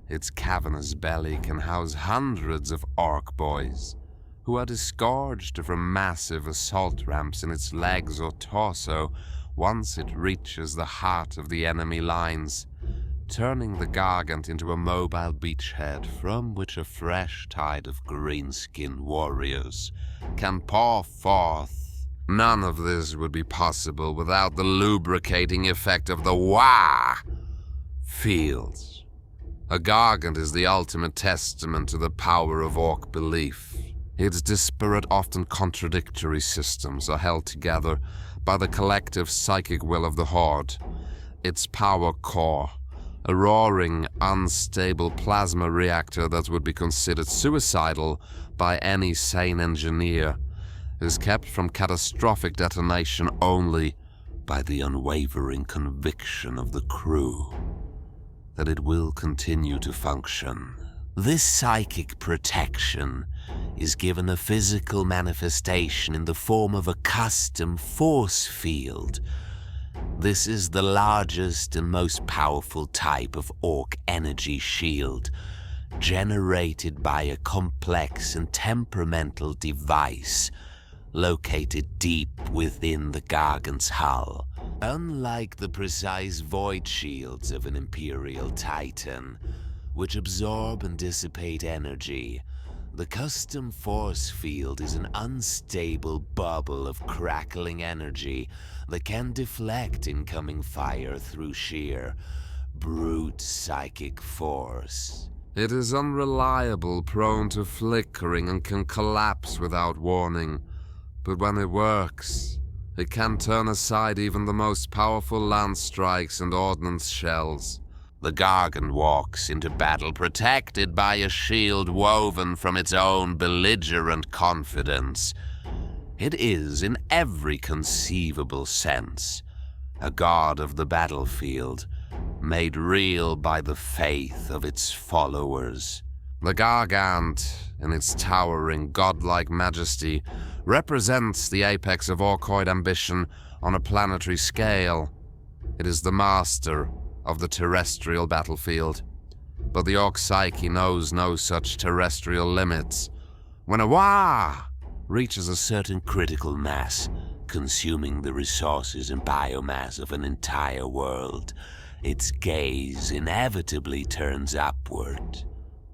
Speaker 2: Its cavernous belly can house hundreds of Ork boys, who are disgorged from massive assault ramps in its legs or torso once it reaches the heart of the enemy lines, turning the Gargant into a mobile beachhead from which a fresh tide of greenskin warriors can pour forth. None of this would be possible without the lubricating effect of the Waaagh fields. A Gargant is the ultimate testament to the power of Ork belief. Its disparate, often contradictory systems are held together by the collective psychic will of the Horde. Its power core, a roaring, unstable plasma reactor that would be considered suicidal by any sane engineer, is kept from catastrophic detonation only by the unwavering conviction of the crew that it will continue to function.
Speaker 1: This psychic protection is given a physical manifestation in the form of a custom force field. This is the largest and most powerful type of Ork energy shield, generated by a complex and temperamental device located deep within the Gargant's hull. Unlike the precise void shields of an Imperial Titan, which absorb and dissipate energy, the custom force field is an unstable bubble of crackling energy that can deflect incoming fire through sheer, brute psychic force.
Speaker 2: It is unreliable, prone to flickering, and can collapse without warning. But when it works, it can turn aside even the most powerful land strikes and ordnance shells.
Speaker 1: The Gargant walks into battle protected by a shield woven from its own belligerent confidence. It is, in every conceivable sense, a god of the battlefield, made real by the faith of its followers.
Speaker 2: The Gargant, in its towering godlike majesty, represents the apex of Orkoid ambition on a planetary scale. It is the master of the terrestrial battlefield. But the Orc psyche knows no such terrestrial limits. When a Waaagh reaches a certain critical mass, consuming the resources and biomass of an entire world, its gaze inevitably turns upward,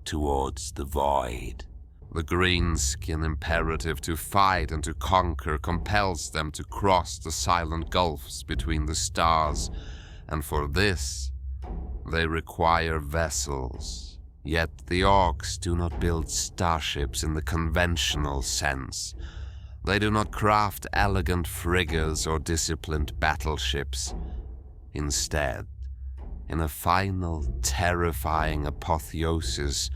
Speaker 2: towards the void. The greenskin imperative to fight and to conquer compels them to cross the silent gulfs between the stars, and for this, they require vessels. Yet the Orks do not build starships in the conventional sense. They do not craft elegant frigates or disciplined battleships. Instead, in a final, terrifying apotheosis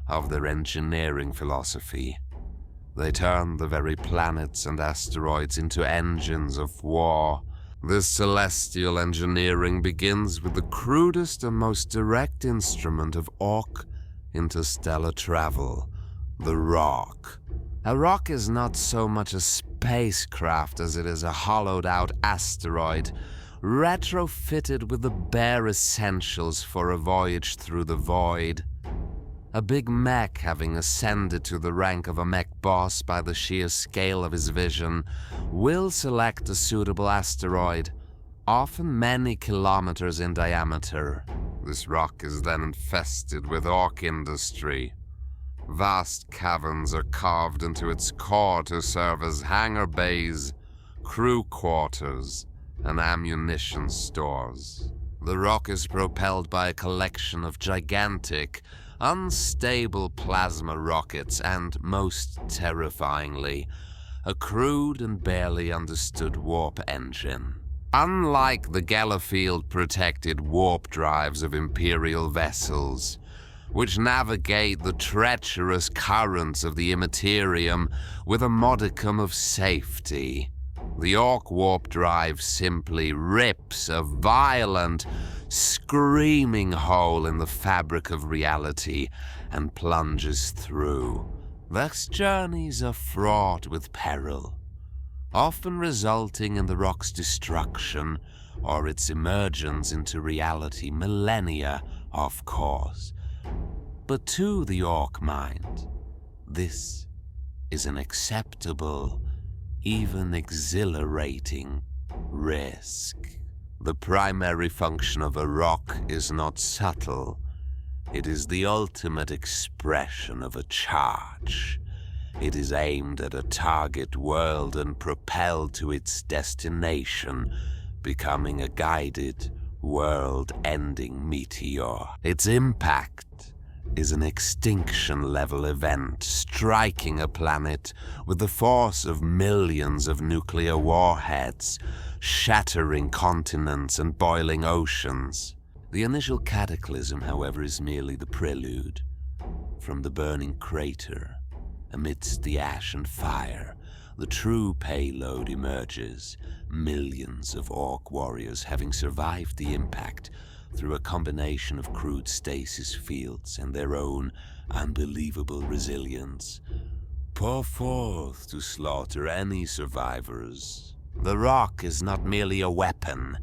Speaker 2: of their engineering philosophy, they turn the very planets and asteroids into engines of war. This celestial engineering begins with the crudest and most direct instrument of Orc interstellar travel, the rock. A rock is not so much a spacecraft as it is a hollowed-out asteroid, retrofitted with the bare essentials for a voyage through the void. A big mech, having ascended to the rank of a Mekboyz by the sheer scale of his vision, will select a suitable asteroid, often many kilometers in diameter. This rock is then infested with Orc industry. Vast caverns are carved into its core to serve as hangar bays, crew quarters, and ammunition stores. The rock is propelled by a collection of gigantic, unstable plasma rockets and, most terrifyingly, a crude and barely understood warp engine. Unlike the Gellerfield-protected warp drives of Imperial vessels, which navigate the treacherous currents of the immaterium with a modicum of safety, the Orc warp drive simply rips a violent, screaming hole in the fabric of reality and plunges through. Thus journeys are fraught with peril, often resulting in the rock's destruction or its emergence into reality millennia, of course. But to the Orc mind, this is an acceptable, even exhilarating risk. The primary function of a rock is not subtle. It is the ultimate expression of a charge. It is aimed at a target world and propelled to its destination, becoming a guided, world-ending meteor. Its impact is an extinction-level event, striking a planet with the force of millions of nuclear warheads, shattering continents and boiling oceans. The initial cataclysm, however, is merely the prelude. From the burning crater, amidst the ash and fire, the true payload emerges, millions of Orc warriors having survived the impact through a combination of crude stasis fields and their own unbelievable resilience, pour forth to slaughter any survivors. The rock is not merely a weapon.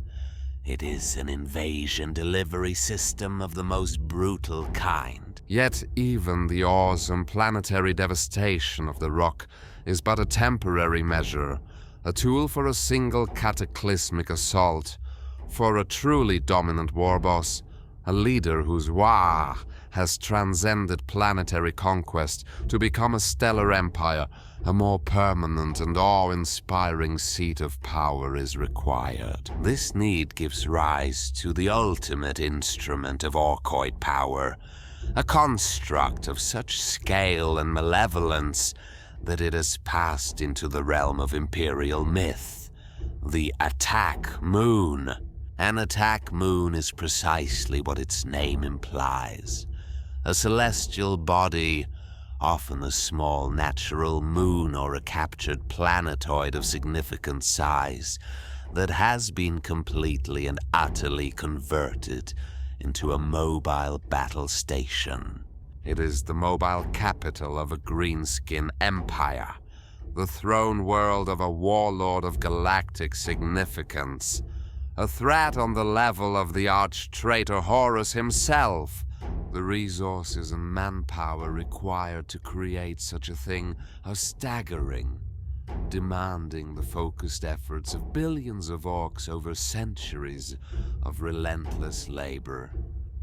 Speaker 2: It is an invasion delivery system of the most brutal kind. Yet even the awesome planetary devastation of the rock is but a temporary measure, a tool for a single cataclysmic assault. For a truly dominant warboss, a leader whose Waaagh has transcended planetary conquest to become a stellar empire, a more permanent and awe-inspiring seat of power is required. This need gives rise to the ultimate instrument of Orkoid power, a construct of such scale and malevolence that it has passed into the realm of Imperial myth, the Attack Moon. An attack moon is precisely what its name implies. A celestial body, often a small natural moon or a captured planetoid of significant size, that has been completely and utterly converted into a mobile battle station. It is the mobile capital of a greenskin empire, the throne world of a warlord of galactic significance, a threat on the level of the arch-traitor Horus himself. The resources and manpower required to create such a thing are staggering, demanding the focused efforts of billions of orcs over centuries of relentless labor.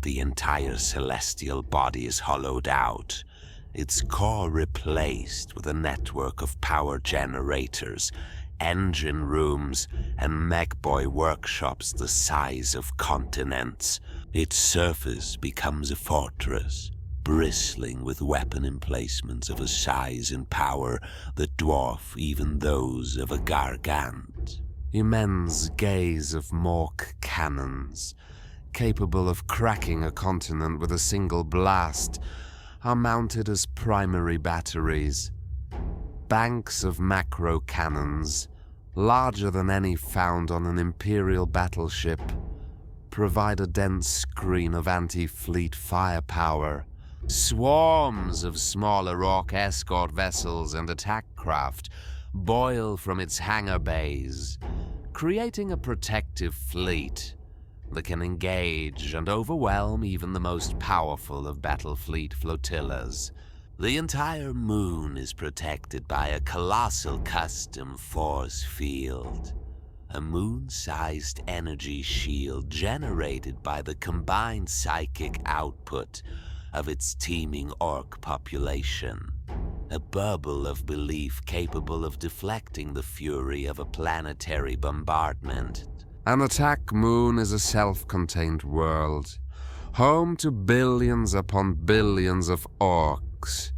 Speaker 1: The entire celestial body is hollowed out, its core replaced with a network of power generators, engine rooms, and Mekboyz workshops the size of continents. Its surface becomes a fortress, bristling with weapon emplacements of a size and power that dwarf even those of a Gargant.
Speaker 2: Immense gaze of Mork cannons, capable of cracking a continent with a single blast, are mounted as primary batteries. Banks of macro cannons, larger than any found on an Imperial battleship, provide a dense screen of anti-fleet firepower. Swarms of smaller Ork escort vessels and attack craft boil from its hangar bays, creating a protective fleet that can engage and overwhelm even the most powerful of battle fleet flotillas.
Speaker 1: The entire moon is protected by a colossal custom force field, a moon-sized energy shield generated by the combined psychic output of its teeming orc population, a bubble of belief capable of deflecting the fury of a planetary bombardment.
Speaker 2: An attack moon is a self-contained world, home to billions upon billions of orcs.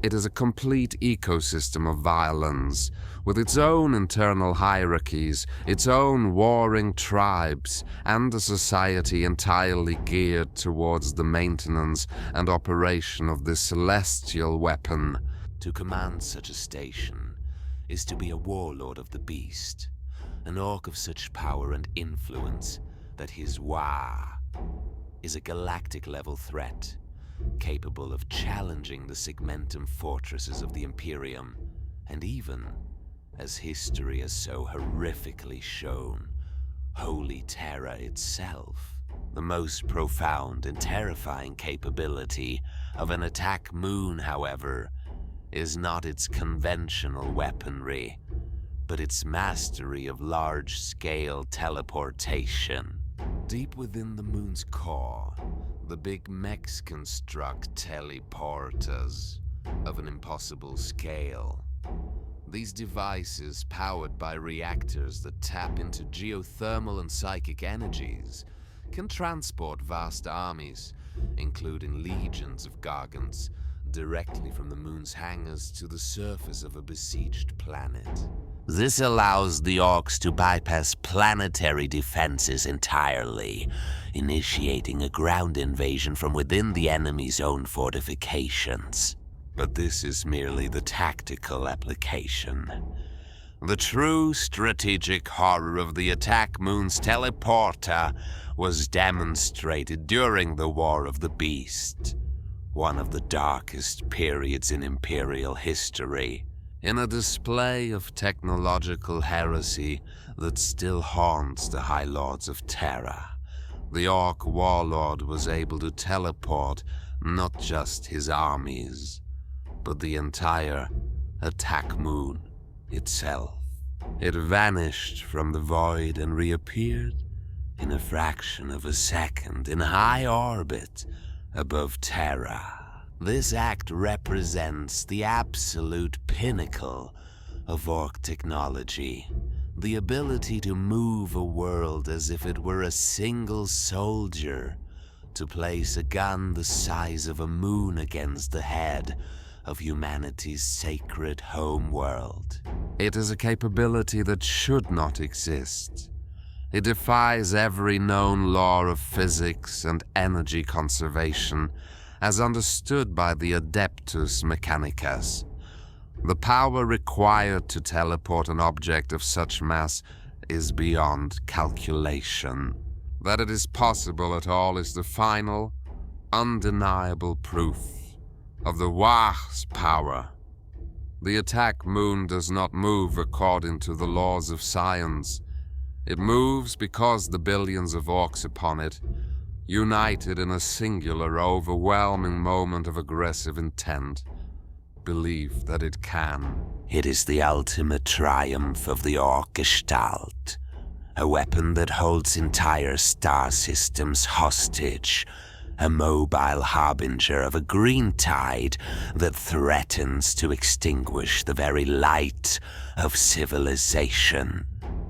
Speaker 2: It is a complete ecosystem of violence, with its own internal hierarchies, its own warring tribes, and a society entirely geared towards the maintenance and operation of this celestial weapon.
Speaker 1: To command such a station is to be a warlord of the beast, an orc of such power and influence that his Waaagh is a galactic-level threat, capable of challenging the segmentum fortresses of the Imperium, and even, as history has so horrifically shown, Holy Terror itself. The most profound and terrifying capability of an attack moon, however, is not its conventional weaponry, but its mastery of large-scale teleportation. Deep within the moon's core, the big mechs construct teleporters of an impossible scale. These devices, powered by reactors that tap into geothermal and psychic energies, can transport vast armies, including legions of Gargants, directly from the moon's hangars to the surface of a besieged planet. This allows the Orks to bypass planetary defenses entirely, initiating a ground invasion from within the enemy's own fortifications. But this is merely the tactical application. The true strategic horror of the attack moon's teleporter was demonstrated during the War of the Beast, one of the darkest periods in Imperial history, in a display of technological heresy that still haunts the High Lords of Terra. The Orc warlord was able to teleport not just his armies, but the entire attack moon itself. It vanished from the void and reappeared in a fraction of a second in high orbit above Terra. This act represents the absolute pinnacle of Orc technology, the ability to move a world as if it were a single soldier, to place a gun the size of a moon against the head of humanity's sacred home world.
Speaker 2: It is a capability that should not exist. It defies every known law of physics and energy conservation as understood by the Adeptus Mechanicus. The power required to teleport an object of such mass is beyond calculation. That it is possible at all is the final, undeniable proof of the Waagh's power. The attack moon does not move according to the laws of science. It moves because the billions of orcs upon it, united in a singular, overwhelming moment of aggressive intent, believe that it can.
Speaker 1: It is the ultimate triumph of the Orc Gestalt, a weapon that holds entire star systems hostage, a mobile harbinger of a green tide that threatens to extinguish the very light of civilization.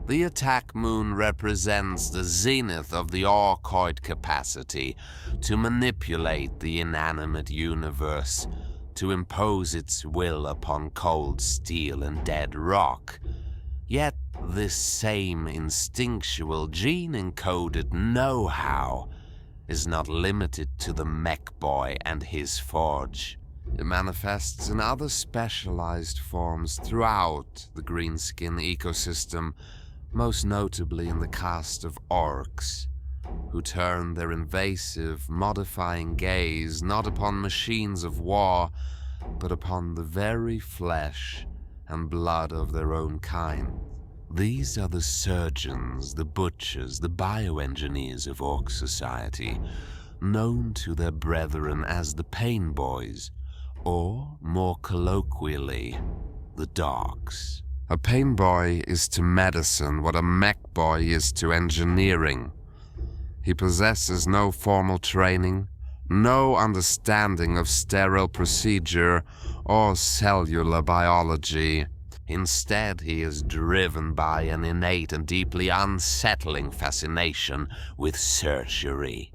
Speaker 1: The attack moon represents the zenith of the Orkoid capacity to manipulate the inanimate universe, to impose its will upon cold steel and dead rock. Yet this same instinctual gene-encoded know-how is not limited to the Mekboy and his forge. It manifests in other specialized forms throughout the Greenskin ecosystem, most notably in the caste of Orks, who turn their invasive, modifying gaze not upon machines of war, but upon the very flesh and blood of their own kind. These are the surgeons, the butchers, the bioengineers of Orc society, known to their brethren as the Painboyz, or, more colloquially, the Dogs.
Speaker 2: A Painboy is to medicine what a Mekboy is to engineering. He possesses no formal training, no understanding of sterile procedure or cellular biology. Instead, he is driven by an innate and deeply unsettling fascination with surgery.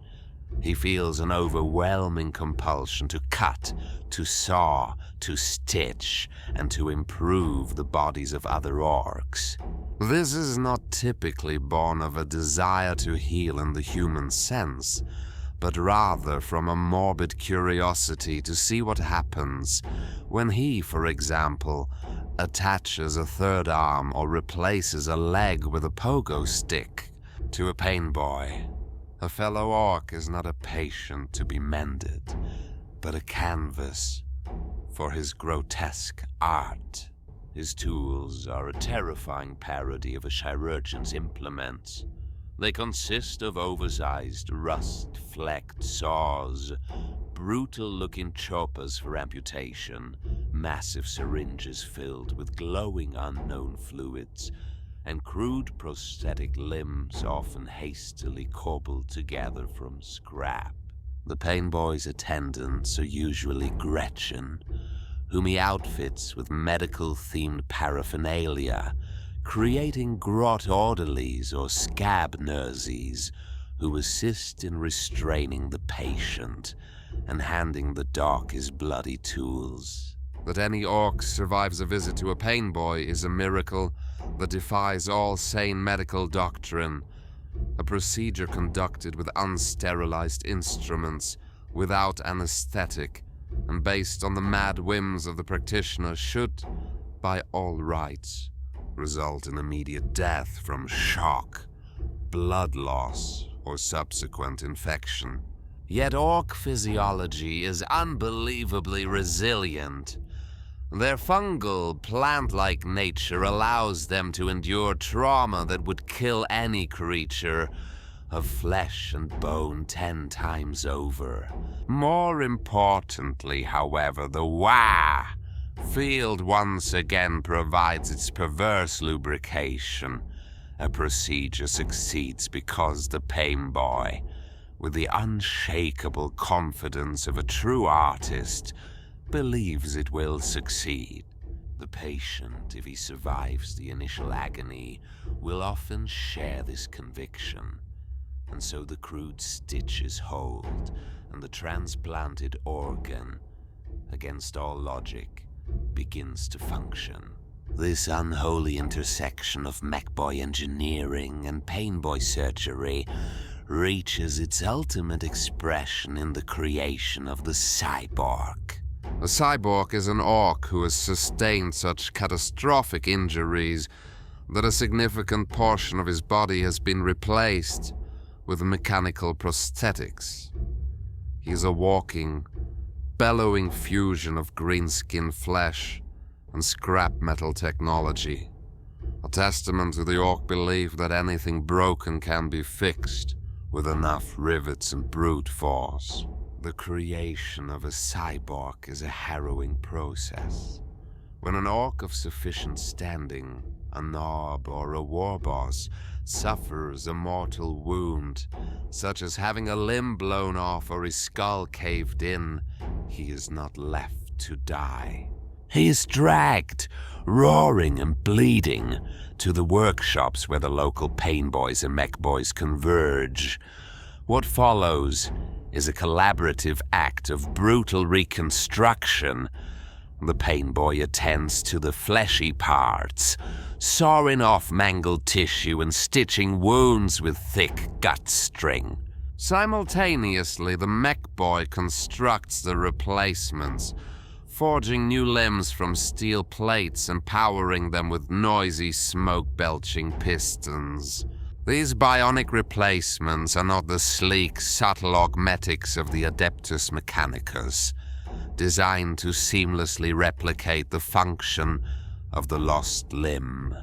Speaker 2: He feels an overwhelming compulsion to cut, to saw, to stitch, and to improve the bodies of other orcs. This is not typically born of a desire to heal in the human sense, but rather from a morbid curiosity to see what happens when he, for example, attaches a third arm or replaces a leg with a pogo stick to a Painboy. A fellow orc is not a patient to be mended, but a canvas for his grotesque art. His tools are a terrifying parody of a chirurgeon's implements. They consist of oversized, rust-flecked saws, brutal-looking choppers for amputation, massive syringes filled with glowing unknown fluids, and crude prosthetic limbs often hastily cobbled together from scrap. The Painboy's attendants are usually Gretchen, whom he outfits with medical-themed paraphernalia, creating grot orderlies or scab nurses who assist in restraining the patient and handing the doc his bloody tools. That any orc survives a visit to a Painboy is a miracle that defies all sane medical doctrine. A procedure conducted with unsterilized instruments, without anesthetic, and based on the mad whims of the practitioner should, by all rights, result in immediate death from shock, blood loss, or subsequent infection.
Speaker 1: Yet orc physiology is unbelievably resilient. Their fungal, plant-like nature allows them to endure trauma that would kill any creature of flesh and bone 10 times over. More importantly, however, the Waaagh field once again provides its perverse lubrication. A procedure succeeds because the Painboy, with the unshakable confidence of a true artist, believes it will succeed. The patient, if he survives the initial agony, will often share this conviction. And so the crude stitches hold, and the transplanted organ, against all logic, begins to function. This unholy intersection of Mekboy engineering and Painboy surgery reaches its ultimate expression in the creation of the cyborg.
Speaker 2: A cyborg is an orc who has sustained such catastrophic injuries that a significant portion of his body has been replaced with mechanical prosthetics. He is a walking, bellowing fusion of greenskin flesh and scrap metal technology, a testament to the Ork belief that anything broken can be fixed with enough rivets and brute force. The creation of a cyborg is a harrowing process. When an Ork of sufficient standing, a nob or a warboss, suffers a mortal wound, such as having a limb blown off or his skull caved in, he is not left to die. He is dragged, roaring and bleeding, to the workshops where the local Painboyz and Mekboyz converge. What follows is a collaborative act of brutal reconstruction. The Painboy attends to the fleshy parts, sawing off mangled tissue and stitching wounds with thick gut string. Simultaneously, the Mekboy constructs the replacements, forging new limbs from steel plates and powering them with noisy, smoke-belching pistons. These bionic replacements are not the sleek, subtle augmetics of the Adeptus Mechanicus, designed to seamlessly replicate the function of the lost limb.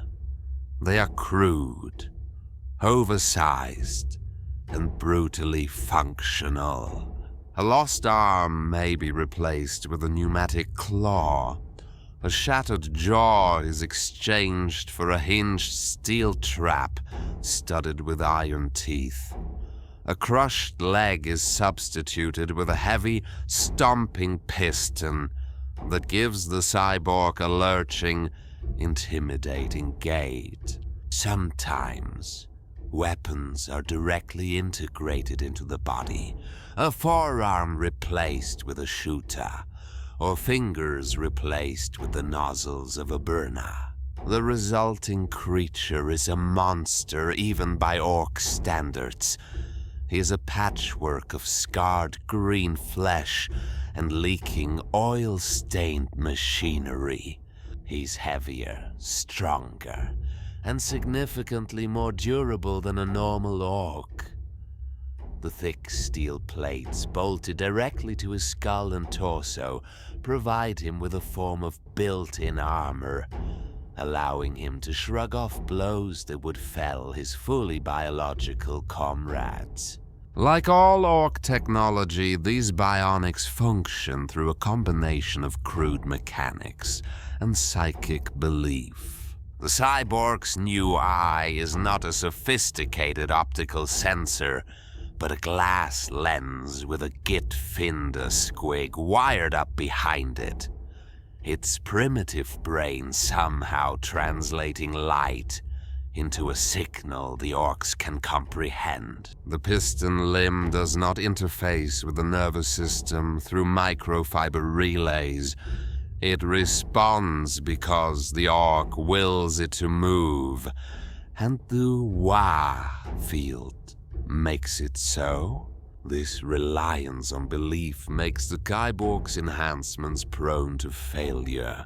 Speaker 2: They are crude, oversized, and brutally functional. A lost arm may be replaced with a pneumatic claw. A shattered jaw is exchanged for a hinged steel trap studded with iron teeth. A crushed leg is substituted with a heavy, stomping piston that gives the cyborg a lurching, intimidating gait. Sometimes, weapons are directly integrated into the body, a forearm replaced with a Shootas, or fingers replaced with the nozzles of a Burnas. The resulting creature is a monster even by Ork standards. He is a patchwork of scarred green flesh and leaking oil-stained machinery. He's heavier, stronger, and significantly more durable than a normal Ork. The thick steel plates bolted directly to his skull and torso provide him with a form of built-in armor, allowing him to shrug off blows that would fell his fully biological comrades. Like all Ork technology, these bionics function through a combination of crude mechanics and psychic belief. The cyborg's new eye is not a sophisticated optical sensor, but a glass lens with a Gitfinder squig wired up behind it. Its primitive brain somehow translating light into a signal the Orks can comprehend. The piston limb does not interface with the nervous system through microfiber relays. It responds because the Ork wills it to move, and the Waaagh field makes it so. This reliance on belief makes the cyborg's enhancements prone to failure,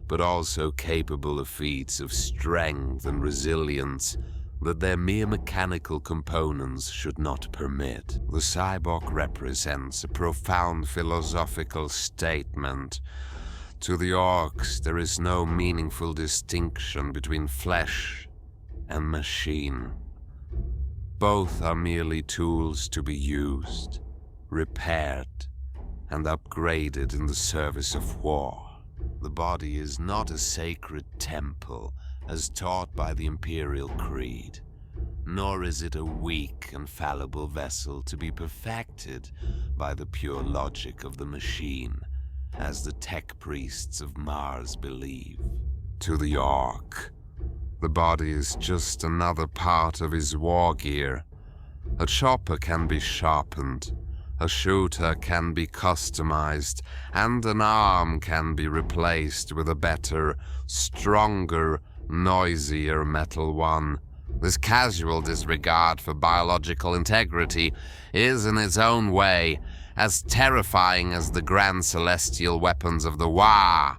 Speaker 2: but also capable of feats of strength and resilience that their mere mechanical components should not permit. The cyborg represents a profound philosophical statement. To the Orks, there is no meaningful distinction between flesh and machine. Both are merely tools to be used, repaired, and upgraded in the service of war. The body is not a sacred temple, as taught by the Imperial creed, nor is it a weak and fallible vessel to be perfected by the pure logic of the machine, as the tech priests of Mars believe. To the Ork, the body is just another part of his war gear. A chopper can be sharpened, a shooter can be customized, and an arm can be replaced with a better, stronger, noisier metal one. This casual disregard for biological integrity is, in its own way, as terrifying as the grand celestial weapons of the Waaagh.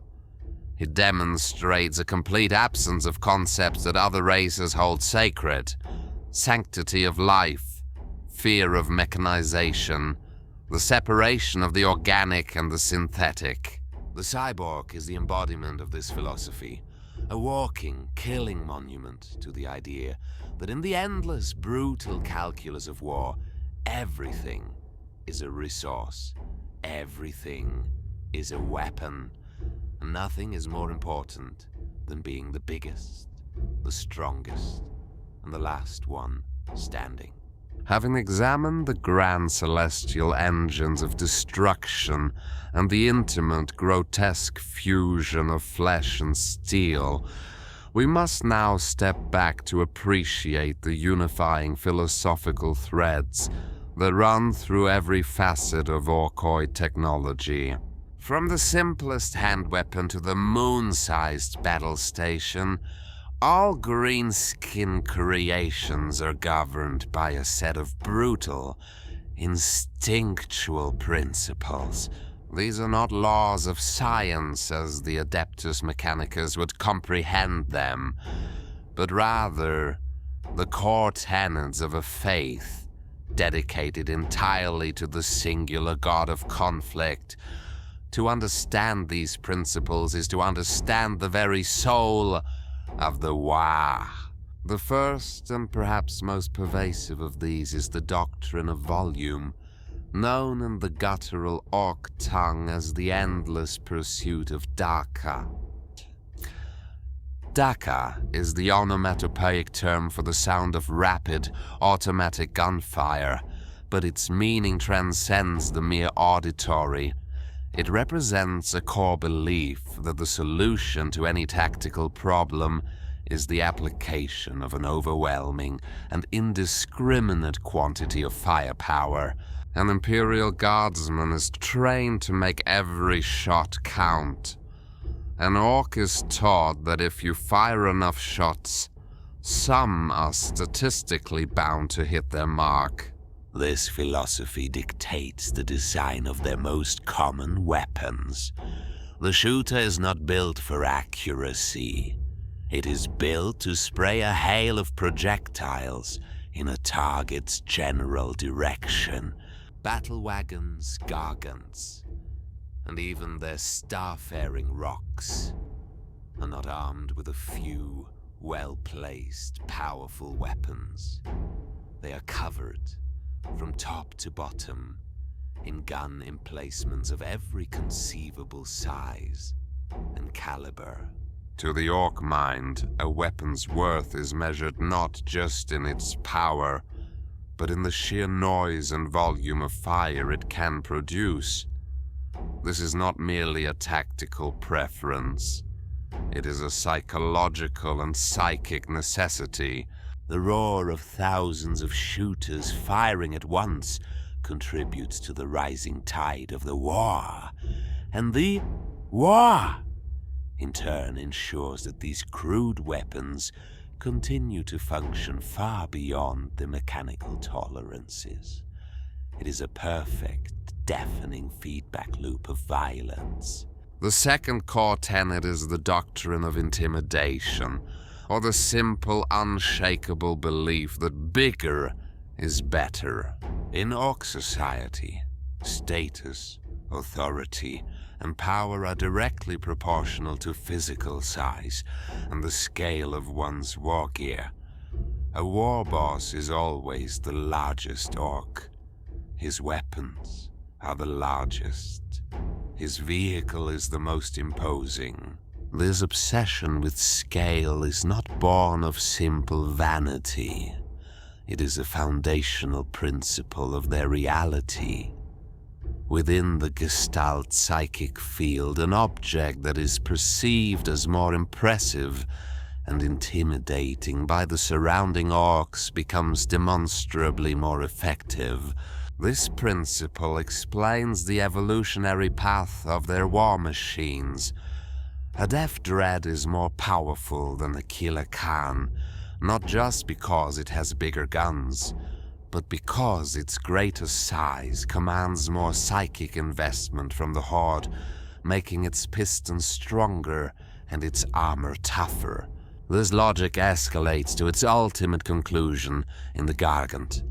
Speaker 2: It demonstrates a complete absence of concepts that other races hold sacred: sanctity of life, fear of mechanization, the separation of the organic and the synthetic.
Speaker 1: The cyborg is the embodiment of this philosophy, a walking, killing monument to the idea that in the endless, brutal calculus of war, everything is a resource, everything is a weapon, and nothing is more important than being the biggest, the strongest, and the last one standing.
Speaker 2: Having examined the grand celestial engines of destruction and the intimate, grotesque fusion of flesh and steel, we must now step back to appreciate the unifying philosophical threads that run through every facet of Orkoid technology. From the simplest hand weapon to the moon-sized battle station, all Greenskin creations are governed by a set of brutal, instinctual principles. These are not laws of science as the Adeptus Mechanicus would comprehend them, but rather the core tenets of a faith dedicated entirely to the singular god of conflict. To understand these principles is to understand the very soul of the Waaagh. The first and perhaps most pervasive of these is the doctrine of volume, known in the guttural Ork tongue as the endless pursuit of Daka. Daka is the onomatopoeic term for the sound of rapid, automatic gunfire, but its meaning transcends the mere auditory. It represents a core belief that the solution to any tactical problem is the application of an overwhelming and indiscriminate quantity of firepower. An Imperial guardsman is trained to make every shot count. An Ork is taught that if you fire enough shots, some are statistically bound to hit their mark.
Speaker 1: This philosophy dictates the design of their most common weapons. The shooter is not built for accuracy. It is built to spray a hail of projectiles in a target's general direction. Battlewagons, Gargants, and even their starfaring rocks are not armed with a few well-placed, powerful weapons. They are covered from top to bottom in gun emplacements of every conceivable size and caliber.
Speaker 2: To the Ork mind, a weapon's worth is measured not just in its power, but in the sheer noise and volume of fire it can produce. This is not merely a tactical preference. It is a psychological and psychic necessity.
Speaker 1: The roar of thousands of shooters firing at once contributes to the rising tide of the war, and the war, in turn, ensures that these crude weapons continue to function far beyond the mechanical tolerances. It is a perfect, deafening feedback loop of violence.
Speaker 2: The second core tenet is the doctrine of intimidation, or the simple, unshakable belief that bigger is better.
Speaker 1: In Ork society, status, authority, and power are directly proportional to physical size and the scale of one's war gear. A war boss is always the largest Ork. His weapons are the largest. His vehicle is the most imposing. This obsession with scale is not born of simple vanity. It is a foundational principle of their reality. Within the Gestalt psychic field, an object that is perceived as more impressive and intimidating by the surrounding Orks becomes demonstrably more effective. This principle explains the evolutionary path of their war machines. A Deff Dread is more powerful than the Killer Khan, not just because it has bigger guns, but because its greater size commands more psychic investment from the Horde, making its pistons stronger and its armor tougher. This logic escalates to its ultimate conclusion in the Gargant.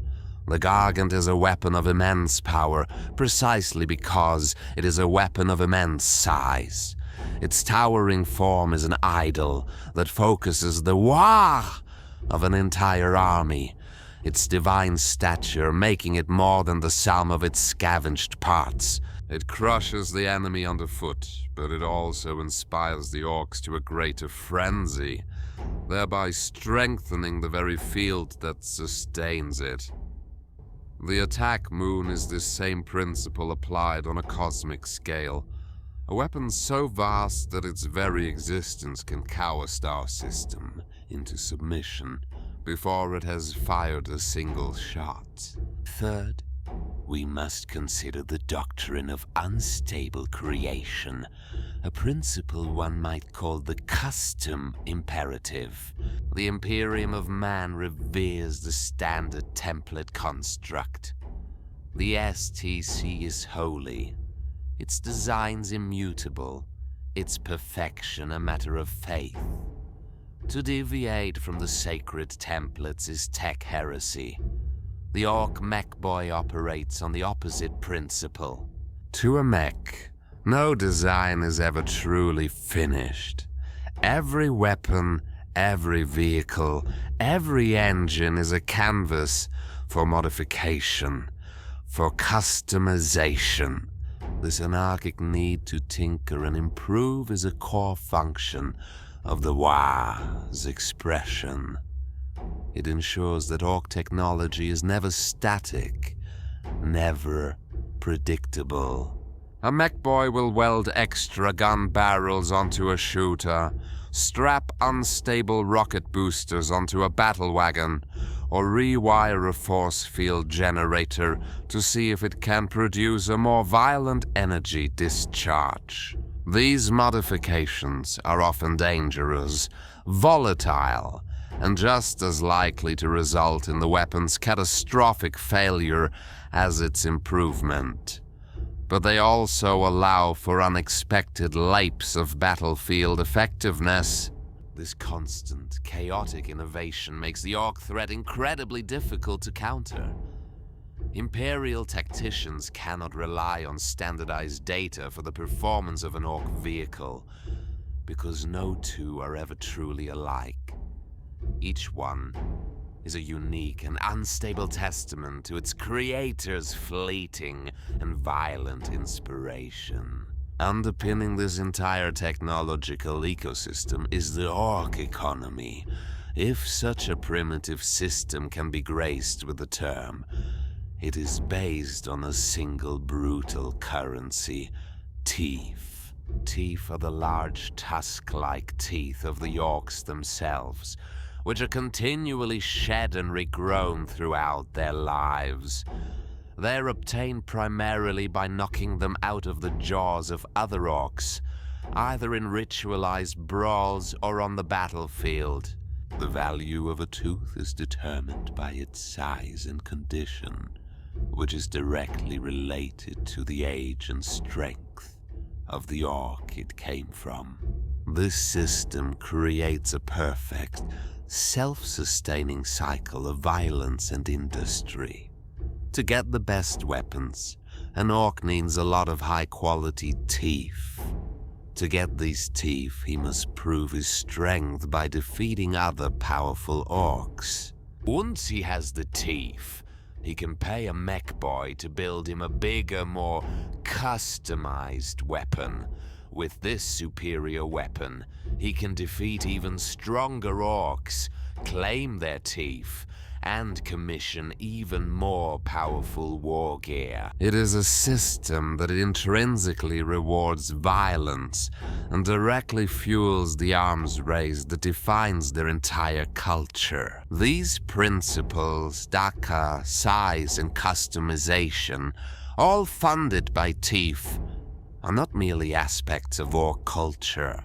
Speaker 2: The Gargant is a weapon of immense power, precisely because it is a weapon of immense size. Its towering form is an idol that focuses the Waaagh of an entire army, its divine stature making it more than the sum of its scavenged parts. It crushes the enemy underfoot, but it also inspires the Orks to a greater frenzy, thereby strengthening the very field that sustains it. The attack moon is this same principle applied on a cosmic scale, a weapon so vast that its very existence can cow a star system into submission before it has fired a single shot.
Speaker 1: Third, we must consider the doctrine of unstable creation, a principle one might call the custom imperative. The Imperium of man reveres the standard template construct. The STC is holy, its designs immutable, its perfection a matter of faith. To deviate from the sacred templates is tech heresy. The Ork Mekboy operates on the opposite principle.
Speaker 2: To a mech, no design is ever truly finished. Every weapon, every vehicle, every engine is a canvas for modification, for customization. This anarchic need to tinker and improve is a core function of the Waagh's expression. It ensures that Ork technology is never static, never predictable. A Mekboy will weld extra gun barrels onto a shooter, strap unstable rocket boosters onto a battlewagon, or rewire a force field generator to see if it can produce a more violent energy discharge. These modifications are often dangerous, volatile, and just as likely to result in the weapon's catastrophic failure as its improvement. But they also allow for unexpected leaps of battlefield effectiveness.
Speaker 1: This constant, chaotic innovation makes the Ork threat incredibly difficult to counter. Imperial tacticians cannot rely on standardized data for the performance of an Ork vehicle, because no two are ever truly alike. Each one is a unique and unstable testament to its creator's fleeting and violent inspiration. Underpinning this entire technological ecosystem is the Ork economy, if such a primitive system can be graced with the term. It is based on a single brutal currency, teeth. Teeth are the large tusk-like teeth of the Orks themselves, which are continually shed and regrown throughout their lives. They are obtained primarily by knocking them out of the jaws of other Orks, either in ritualized brawls or on the battlefield. The value of a tooth is determined by its size and condition, which is directly related to the age and strength of the Ork it came from. This system creates a perfect, self-sustaining cycle of violence and industry. To get the best weapons, an Ork needs a lot of high-quality teeth. To get these teeth, he must prove his strength by defeating other powerful Orks. Once he has the teeth, he can pay a Mekboy to build him a bigger, more customized weapon. With this superior weapon, he can defeat even stronger Orks, claim their teeth, and commission even more powerful war gear.
Speaker 2: It is a system that intrinsically rewards violence and directly fuels the arms race that defines their entire culture. These principles, Daka, size, and customization, all funded by teeth, are not merely aspects of Ork culture.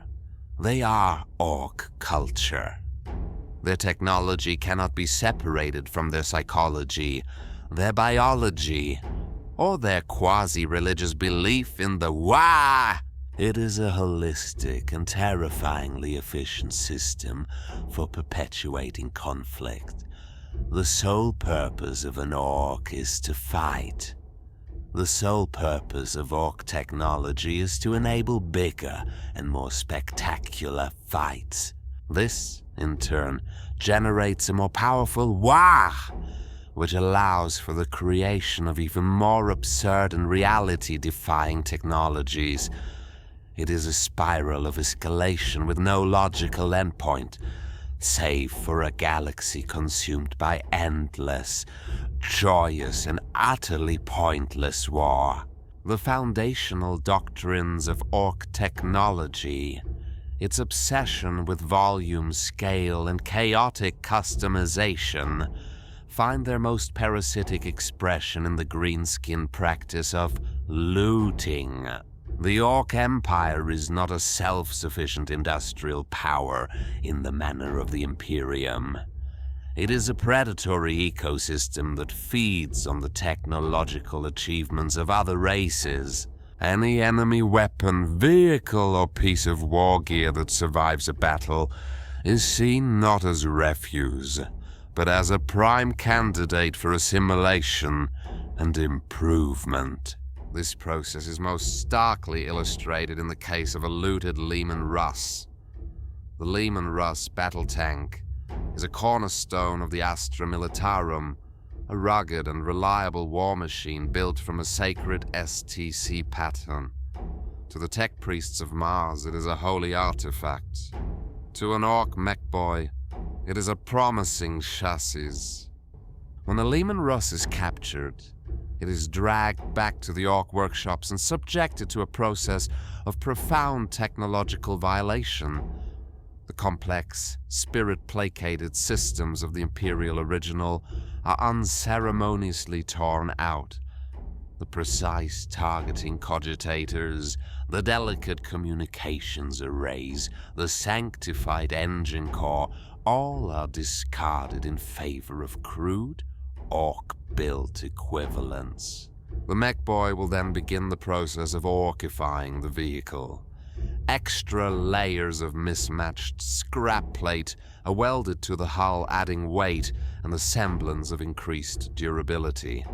Speaker 2: They are Ork culture. Their technology cannot be separated from their psychology, their biology, or their quasi-religious belief in the Waaagh. It is a holistic and terrifyingly efficient system for perpetuating conflict,
Speaker 1: the sole purpose of an orc is to fight. The sole purpose of orc technology is to enable bigger and more spectacular fights. This, in turn, generates a more powerful Waaagh, which allows for the creation of even more absurd and reality-defying technologies. It is a spiral of escalation with no logical endpoint, save for a galaxy consumed by endless, joyous, and utterly pointless war. The foundational doctrines of orc technology, its obsession with volume, scale, and chaotic customization, find their most parasitic expression in the greenskin practice of looting. The Orc Empire is not a self-sufficient industrial power in the manner of the Imperium. It is a predatory ecosystem that feeds on the technological achievements of other races. Any enemy weapon, vehicle, or piece of war gear that survives a battle is seen not as refuse, but as a prime candidate for assimilation and improvement. This process is most starkly illustrated in the case of a looted Leman Russ. The Leman Russ battle tank is a cornerstone of the Astra Militarum, a rugged and reliable war machine built from a sacred STC pattern. To the tech priests of Mars, it is a holy artifact. To an orc mechboy, it is a promising chassis. When the Leman Russ is captured, it is dragged back to the orc workshops and subjected to a process of profound technological violation. The complex, spirit-placated systems of the Imperial original are unceremoniously torn out. The precise targeting cogitators, the delicate communications arrays, the sanctified engine core, all are discarded in favor of crude, orc-built equivalents. The mechboy will then begin the process of orcifying the vehicle. Extra layers of mismatched scrap plate are welded to the hull, adding weight and the semblance of increased durability.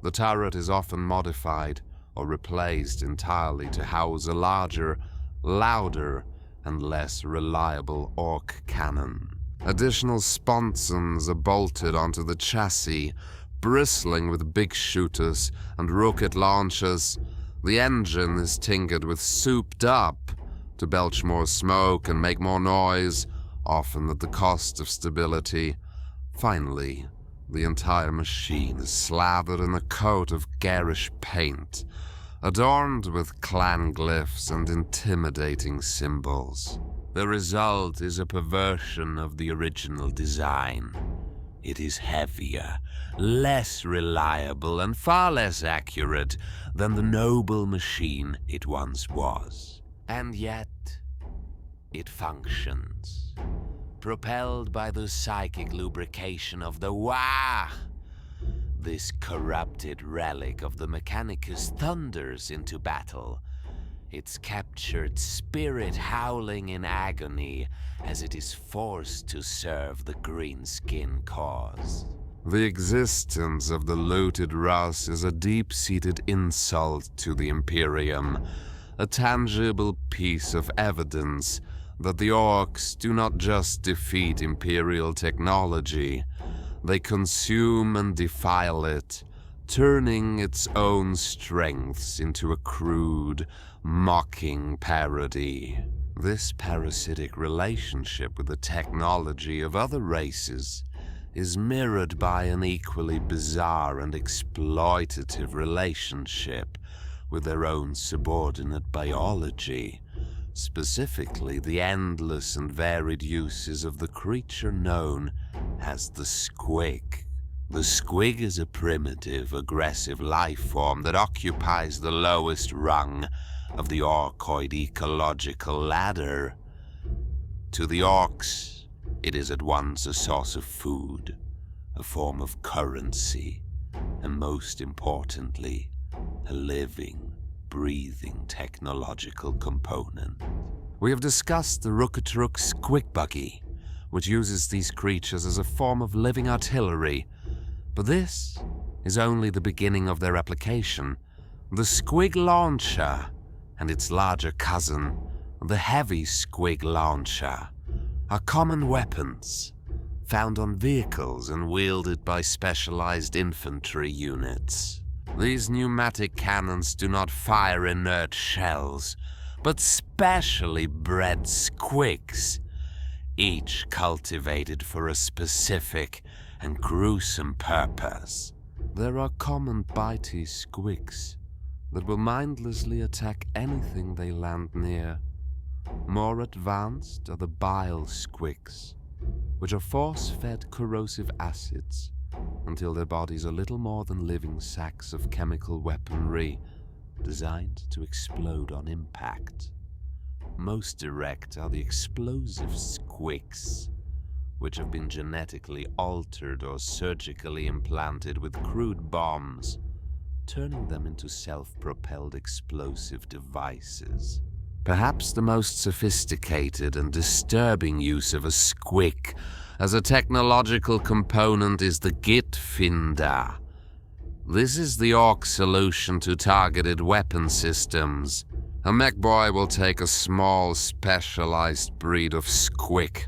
Speaker 1: The turret is often modified or replaced entirely to house a larger, louder, and less reliable orc cannon. Additional sponsons are bolted onto the chassis, bristling with big Shootas and rocket launchers. The engine is tinkered with souped up to belch more smoke and make more noise, often at the cost of stability. Finally, the entire machine is slathered in a coat of garish paint, adorned with clan glyphs and intimidating symbols. The result is a perversion of the original design. It is heavier, less reliable, and far less accurate than the noble machine it once was. And yet, it functions, propelled by the psychic lubrication of the Waaagh. This corrupted relic of the Mechanicus thunders into battle, its captured spirit howling in agony as it is forced to serve the greenskin cause. The existence of the looted Russ is a deep-seated insult to the Imperium, a tangible piece of evidence that the Orks do not just defeat Imperial technology, they consume and defile it, turning its own strengths into a crude, mocking parody. This parasitic relationship with the technology of other races is mirrored by an equally bizarre and exploitative relationship with their own subordinate biology, specifically the endless and varied uses of the creature known as the squig. The squig is a primitive, aggressive life form that occupies the lowest rung of the orcoid ecological ladder. To the orcs, it is at once a source of food, a form of currency, and most importantly, a living, breathing technological component. We have discussed the Rookatruk squig buggy,
Speaker 2: which uses these creatures as a form of living artillery. But this is only the beginning of their application. The Squig Launcher and its larger cousin, the Heavy Squig Launcher, are common weapons found on vehicles and wielded by specialized infantry units. These pneumatic cannons do not fire inert shells, but specially bred squigs, each cultivated for a specific and gruesome purpose. There are common bitey squigs that will mindlessly attack anything they land near. More advanced are the bile squigs, which are force-fed corrosive acids until their bodies are little more than living sacks of chemical weaponry designed to explode on impact. Most direct are the explosive squigs, which have been genetically altered or surgically implanted with crude bombs, turning them into self-propelled explosive devices. Perhaps the most sophisticated and disturbing use of a squig as a technological component is the Gitfinder. This is the Ork solution to targeted weapon systems. A Mekboy will take a small, specialized breed of squig,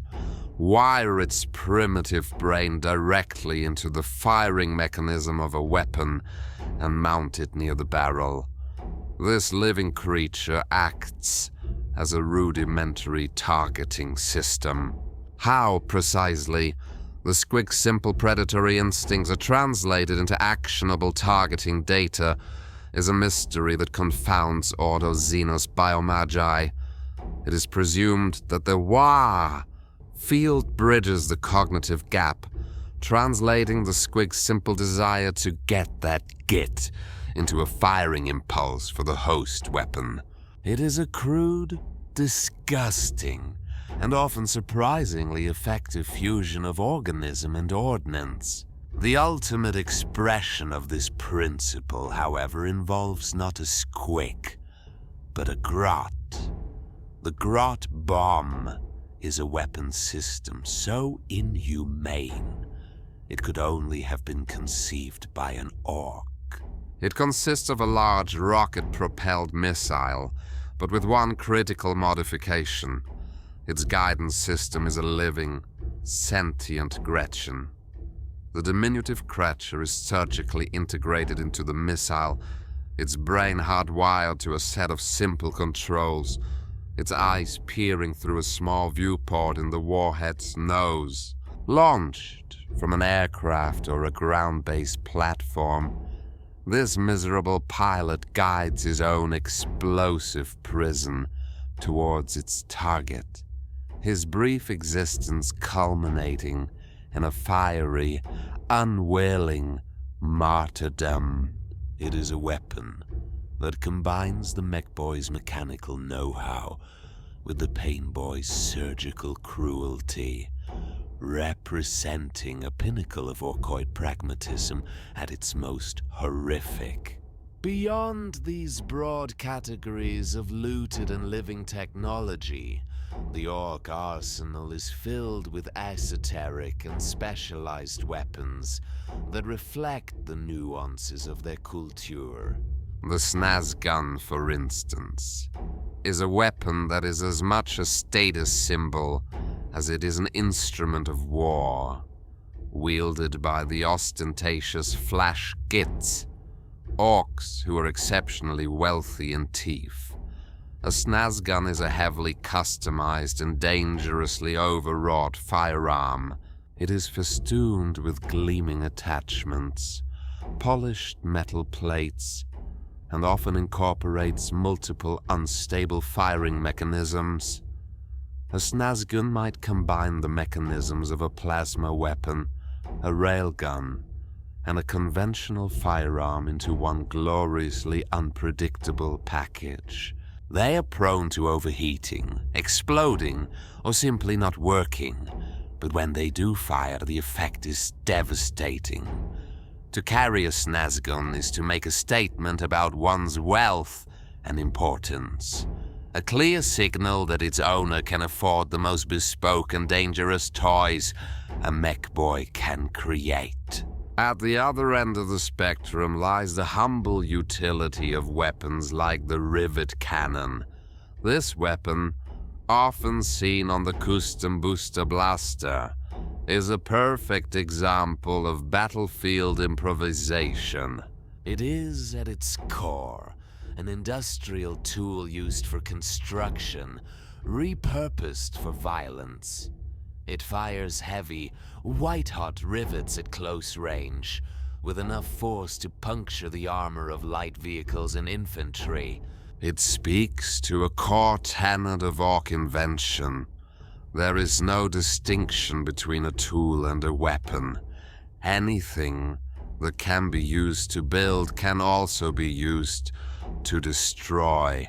Speaker 2: wire its primitive brain directly into the firing mechanism of a weapon, and mount it near the barrel. This living creature acts as a rudimentary targeting system. How, precisely, the squig's simple predatory instincts are translated into actionable targeting data is a mystery that confounds Ordo Xenos Biomagi. It is presumed that the Waaagh field bridges the cognitive gap, translating the squig's simple desire to get that git into a firing impulse for the host weapon. It is a crude, disgusting, and often surprisingly effective fusion of organism and ordnance. The ultimate expression of this principle, however, involves not a squig, but a grot. The grot bomb is a weapon system so inhumane it could only have been conceived by an orc. It consists of a large rocket-propelled missile, but with one critical modification. Its guidance system is a living, sentient Gretchen. The diminutive creature is surgically integrated into the missile, its brain hardwired to a set of simple controls, its eyes peering through a small viewport in the warhead's nose. Launched from an aircraft or a ground-based platform, this miserable pilot guides his own explosive prison towards its target, his brief existence culminating in a fiery, unwilling martyrdom. It is a weapon that combines the Mekboyz' mechanical know-how with the Painboyz' surgical cruelty, representing a pinnacle of Orkoid pragmatism at its most horrific. Beyond these broad categories of looted and living technology, the Ork arsenal is filled with esoteric and specialized weapons that reflect the nuances of their culture. The Snaz gun, for instance, is a weapon that is as much a status symbol as it is an instrument of war, wielded by the ostentatious flash gits, orcs who are exceptionally wealthy in teeth. A Snaz gun is a heavily customized and dangerously overwrought firearm. It is festooned with gleaming attachments, polished metal plates, and often incorporates multiple unstable firing mechanisms. A Snaz gun might combine the mechanisms of a plasma weapon, a railgun, and a conventional firearm into one gloriously unpredictable package. They are prone to overheating, exploding, or simply not working, but when they do fire, the effect is devastating. To carry a Snaz gun is to make a statement about one's wealth and importance.
Speaker 1: A clear signal that its owner can afford the most bespoke and dangerous toys a Mekboy can create.
Speaker 2: At the other end of the spectrum lies the humble utility of weapons like the rivet cannon. This weapon, often seen on the custom booster blaster, is a perfect example of battlefield improvisation.
Speaker 1: It is, at its core, an industrial tool used for construction, repurposed for violence. It fires heavy, white-hot rivets at close range, with enough force to puncture the armor of light vehicles and infantry.
Speaker 2: It speaks to a core tenet of Ork invention. There is no distinction between a tool and a weapon. Anything that can be used to build can also be used to destroy,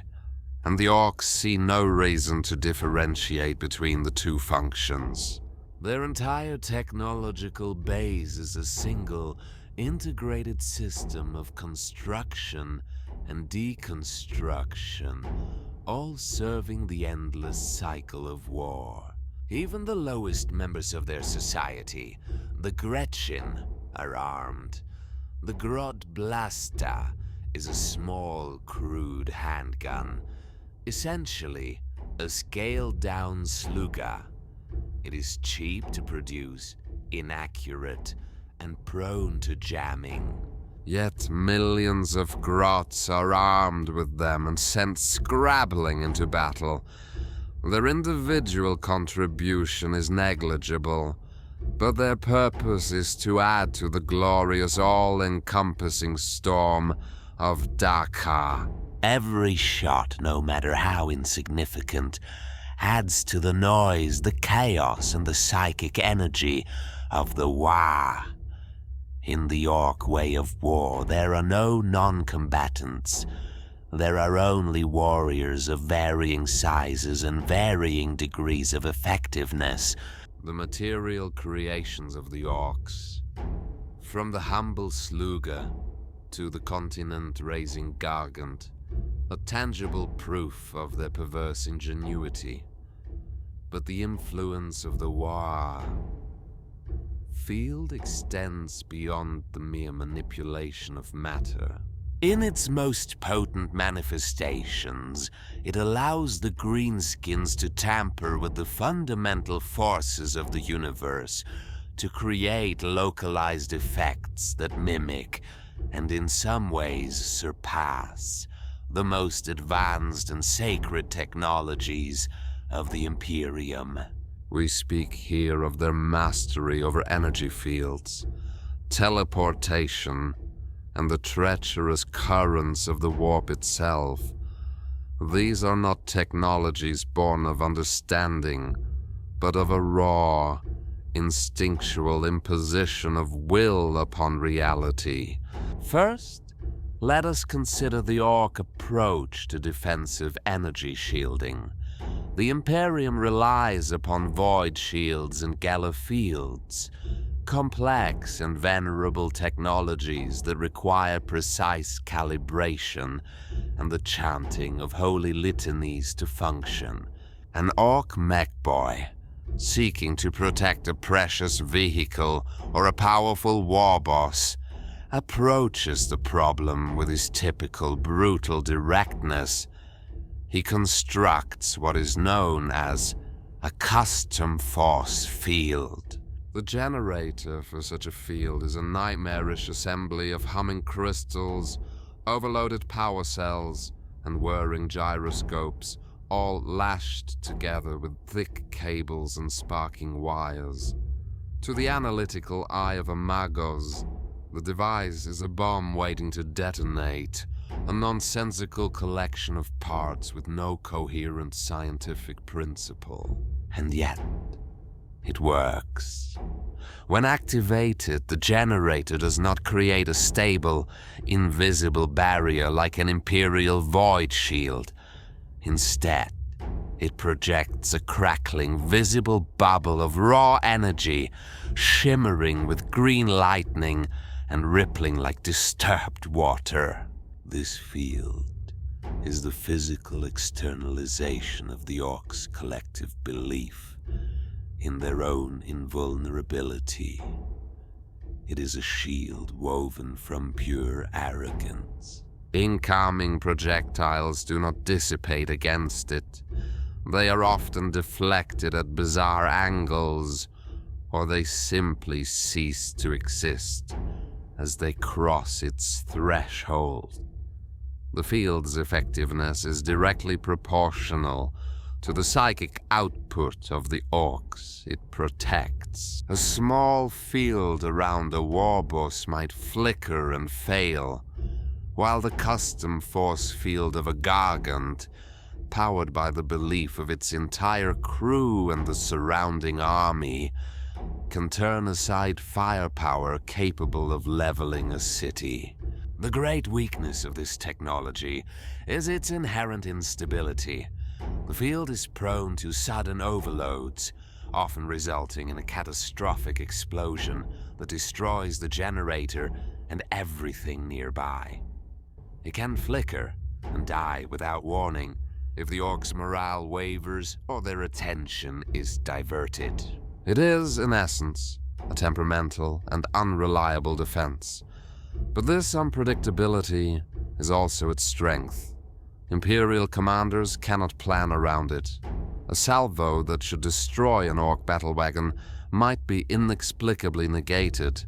Speaker 2: and the Orks see no reason to differentiate between the two functions.
Speaker 1: Their entire technological base is a single, integrated system of construction and deconstruction, all serving the endless cycle of war. Even the lowest members of their society, the Gretchen, are armed. The Grot Blasta is a small, crude handgun, essentially a scaled-down Sluggas. It is cheap to produce, inaccurate, and prone to jamming.
Speaker 2: Yet millions of grots are armed with them and sent scrabbling into battle. Their individual contribution is negligible, but their purpose is to add to the glorious all-encompassing storm of Daka.
Speaker 1: Every shot, no matter how insignificant, adds to the noise, the chaos, and the psychic energy of the Waaagh. In the Ork way of war, there are no non-combatants. There are only warriors of varying sizes and varying degrees of effectiveness.
Speaker 2: The material creations of the Orks, from the humble Sluggas to the continent-raising Gargant, a tangible proof of their perverse ingenuity. But the influence of the Waaagh field extends beyond the mere manipulation of matter.
Speaker 1: In its most potent manifestations, it allows the Greenskins to tamper with the fundamental forces of the universe, to create localized effects that mimic, and in some ways surpass, the most advanced and sacred technologies of the Imperium.
Speaker 2: We speak here of their mastery over energy fields, teleportation, and the treacherous currents of the warp itself. These are not technologies born of understanding, but of a raw, instinctual imposition of will upon reality.
Speaker 1: First, let us consider the Ork approach to defensive energy shielding. The Imperium relies upon void shields and gala fields, complex and venerable technologies that require precise calibration and the chanting of holy litanies to function. An Ork Mekboy, seeking to protect a precious vehicle or a powerful war boss, approaches the problem with his typical brutal directness. He constructs what is known as a custom force field.
Speaker 2: The generator for such a field is a nightmarish assembly of humming crystals, overloaded power cells, and whirring gyroscopes, all lashed together with thick cables and sparking wires. To the analytical eye of a Mekboyz, the device is a bomb waiting to detonate, a nonsensical collection of parts with no coherent scientific principle.
Speaker 1: And yet, it works. When activated, the generator does not create a stable, invisible barrier like an Imperial void shield. Instead, it projects a crackling, visible bubble of raw energy, shimmering with green lightning and rippling like disturbed water. This field is the physical externalization of the Orks' collective belief in their own invulnerability. It is a shield woven from pure arrogance.
Speaker 2: Incoming projectiles do not dissipate against it. They are often deflected at bizarre angles, or they simply cease to exist as they cross its threshold. The field's effectiveness is directly proportional to the psychic output of the Orks it protects. A small field around a warbus might flicker and fail, while the custom force field of a Gargant, powered by the belief of its entire crew and the surrounding army, can turn aside firepower capable of leveling a city. The great weakness of this technology is its inherent instability. The field is prone to sudden overloads, often resulting in a catastrophic explosion that destroys the generator and everything nearby. It can flicker and die without warning if the Orcs' morale wavers or their attention is diverted. It is, in essence, a temperamental and unreliable defense. But this unpredictability is also its strength. Imperial commanders cannot plan around it. A salvo that should destroy an Orc battlewagon might be inexplicably negated,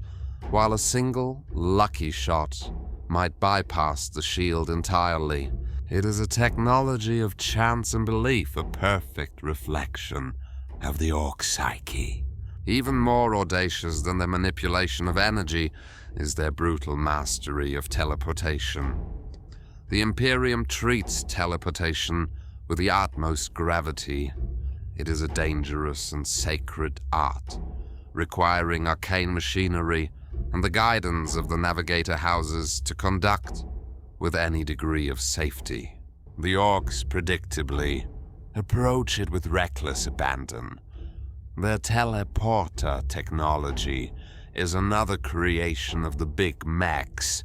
Speaker 2: while a single, lucky shot might bypass the shield entirely. It is a technology of chance and belief, a perfect reflection of the Orc psyche. Even more audacious than their manipulation of energy is their brutal mastery of teleportation. The Imperium treats teleportation with the utmost gravity. It is a dangerous and sacred art, requiring arcane machinery and the guidance of the navigator houses to conduct with any degree of safety. The Orcs, predictably, approach it with reckless abandon. Their teleporter technology is another creation of the big mechs,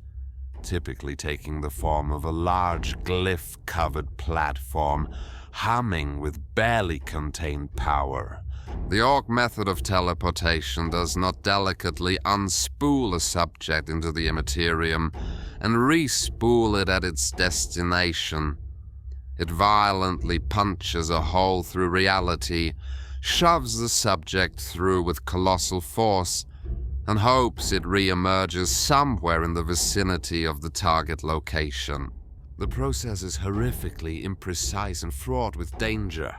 Speaker 2: typically taking the form of a large glyph-covered platform humming with barely contained power. The Orc method of teleportation does not delicately unspool a subject into the immaterium and re-spool it at its destination. It violently punches a hole through reality, shoves the subject through with colossal force, and hopes it re-emerges somewhere in the vicinity of the target location. The process is horrifically imprecise and fraught with danger.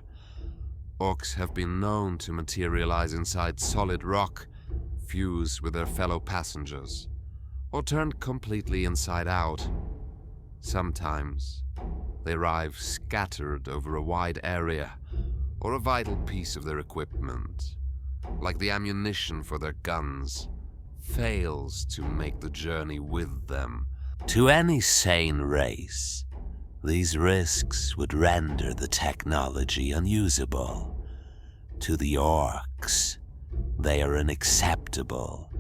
Speaker 2: Orcs have been known to materialize inside solid rock, fuse with their fellow passengers, or turn completely inside out. Sometimes they arrive scattered over a wide area, or a vital piece of their equipment, like the ammunition for their guns, fails to make the journey with them.
Speaker 1: To any sane race, these risks would render the technology unusable. To the Orcs, they are an acceptable,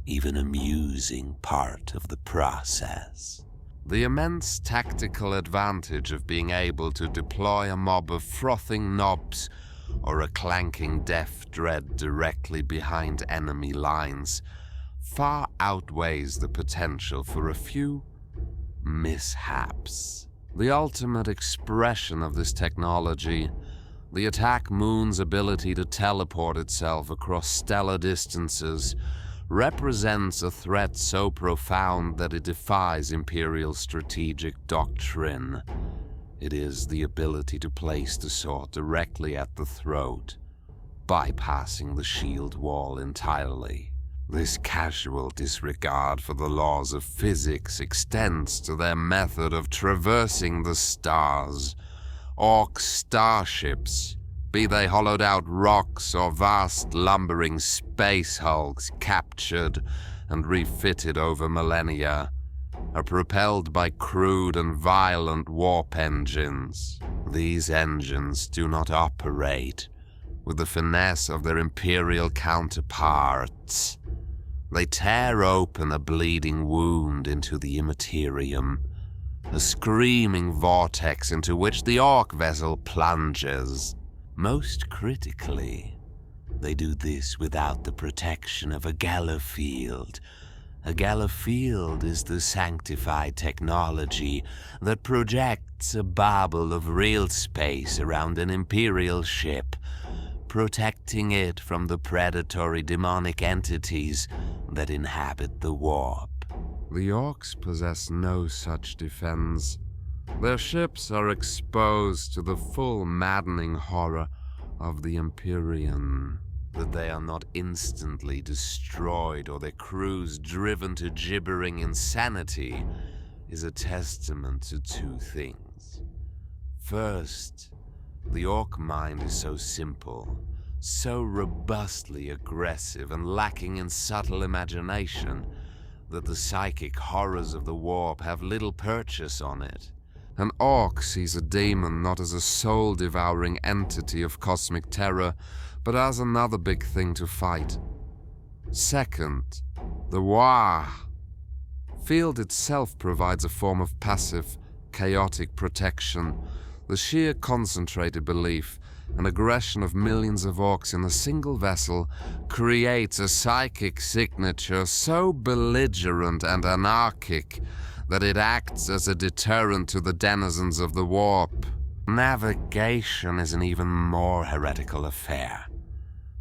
Speaker 1: even amusing part of the process.
Speaker 2: The immense tactical advantage of being able to deploy a mob of frothing knobs or a clanking death dread directly behind enemy lines far outweighs the potential for a few mishaps. The ultimate expression of this technology, the attack moon's ability to teleport itself across stellar distances, represents a threat so profound that it defies Imperial strategic doctrine. It is the ability to place the sword directly at the throat, bypassing the shield wall entirely. This casual disregard for the laws of physics extends to their method of traversing the stars. Orc starships, be they hollowed-out rocks or vast lumbering space hulks captured and refitted over millennia, are propelled by crude and violent warp engines. These engines do not operate with the finesse of their Imperial counterparts. They tear open a bleeding wound into the immaterium,
Speaker 1: a screaming vortex into which the Ork vessel plunges. Most critically, they do this without the protection of a gala field. A gala field is the sanctified technology that projects a bubble of real space around an Imperial ship, protecting it from the predatory demonic entities that inhabit the warp.
Speaker 2: The Orks possess no such defense. Their ships are exposed to the full maddening horror of the Empyrean.
Speaker 1: That they are not instantly destroyed or their crews driven to gibbering insanity is a testament to two things. First, the Ork mind is so simple, so robustly aggressive and lacking in subtle imagination that the psychic horrors of the warp have little purchase on it.
Speaker 2: An Ork sees a demon not as a soul-devouring entity of cosmic terror, but as another big thing to fight. Second, the Waaagh. Field itself provides a form of passive, chaotic protection. The sheer concentrated belief and aggression of millions of Orks in a single vessel creates a psychic signature so belligerent and anarchic that it acts as a deterrent to the denizens of the warp.
Speaker 1: Navigation is an even more heretical affair.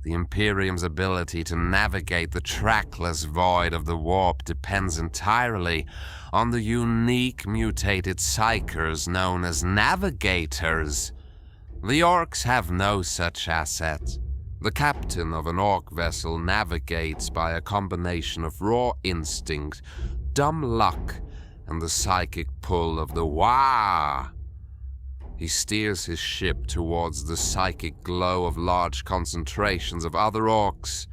Speaker 1: The Imperium's ability to navigate the trackless void of the warp depends entirely on the unique mutated psychers known as navigators. The Orks have no such asset. The captain of an Ork vessel navigates by a combination of raw instinct, dumb luck, and the psychic pull of the Waaagh. He steers his ship towards the psychic glow of large concentrations of other Orks,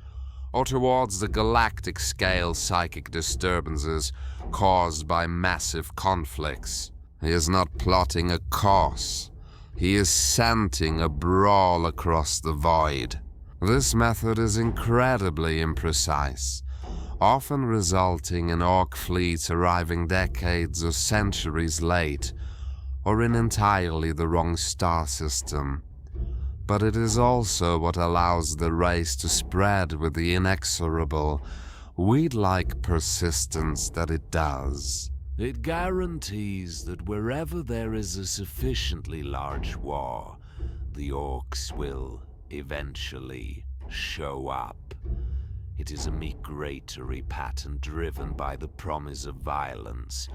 Speaker 1: or towards the galactic-scale psychic disturbances caused by massive conflicts. He is not plotting a course. He is scenting a brawl across the void. This method is incredibly imprecise, often resulting in Ork fleets arriving decades or centuries late, or in entirely the wrong star system. But it is also what allows the race to spread with the inexorable, weed-like persistence that it does. It guarantees that wherever there is a sufficiently large war, the Orks will eventually show up. It is a migratory pattern driven by the promise of violence,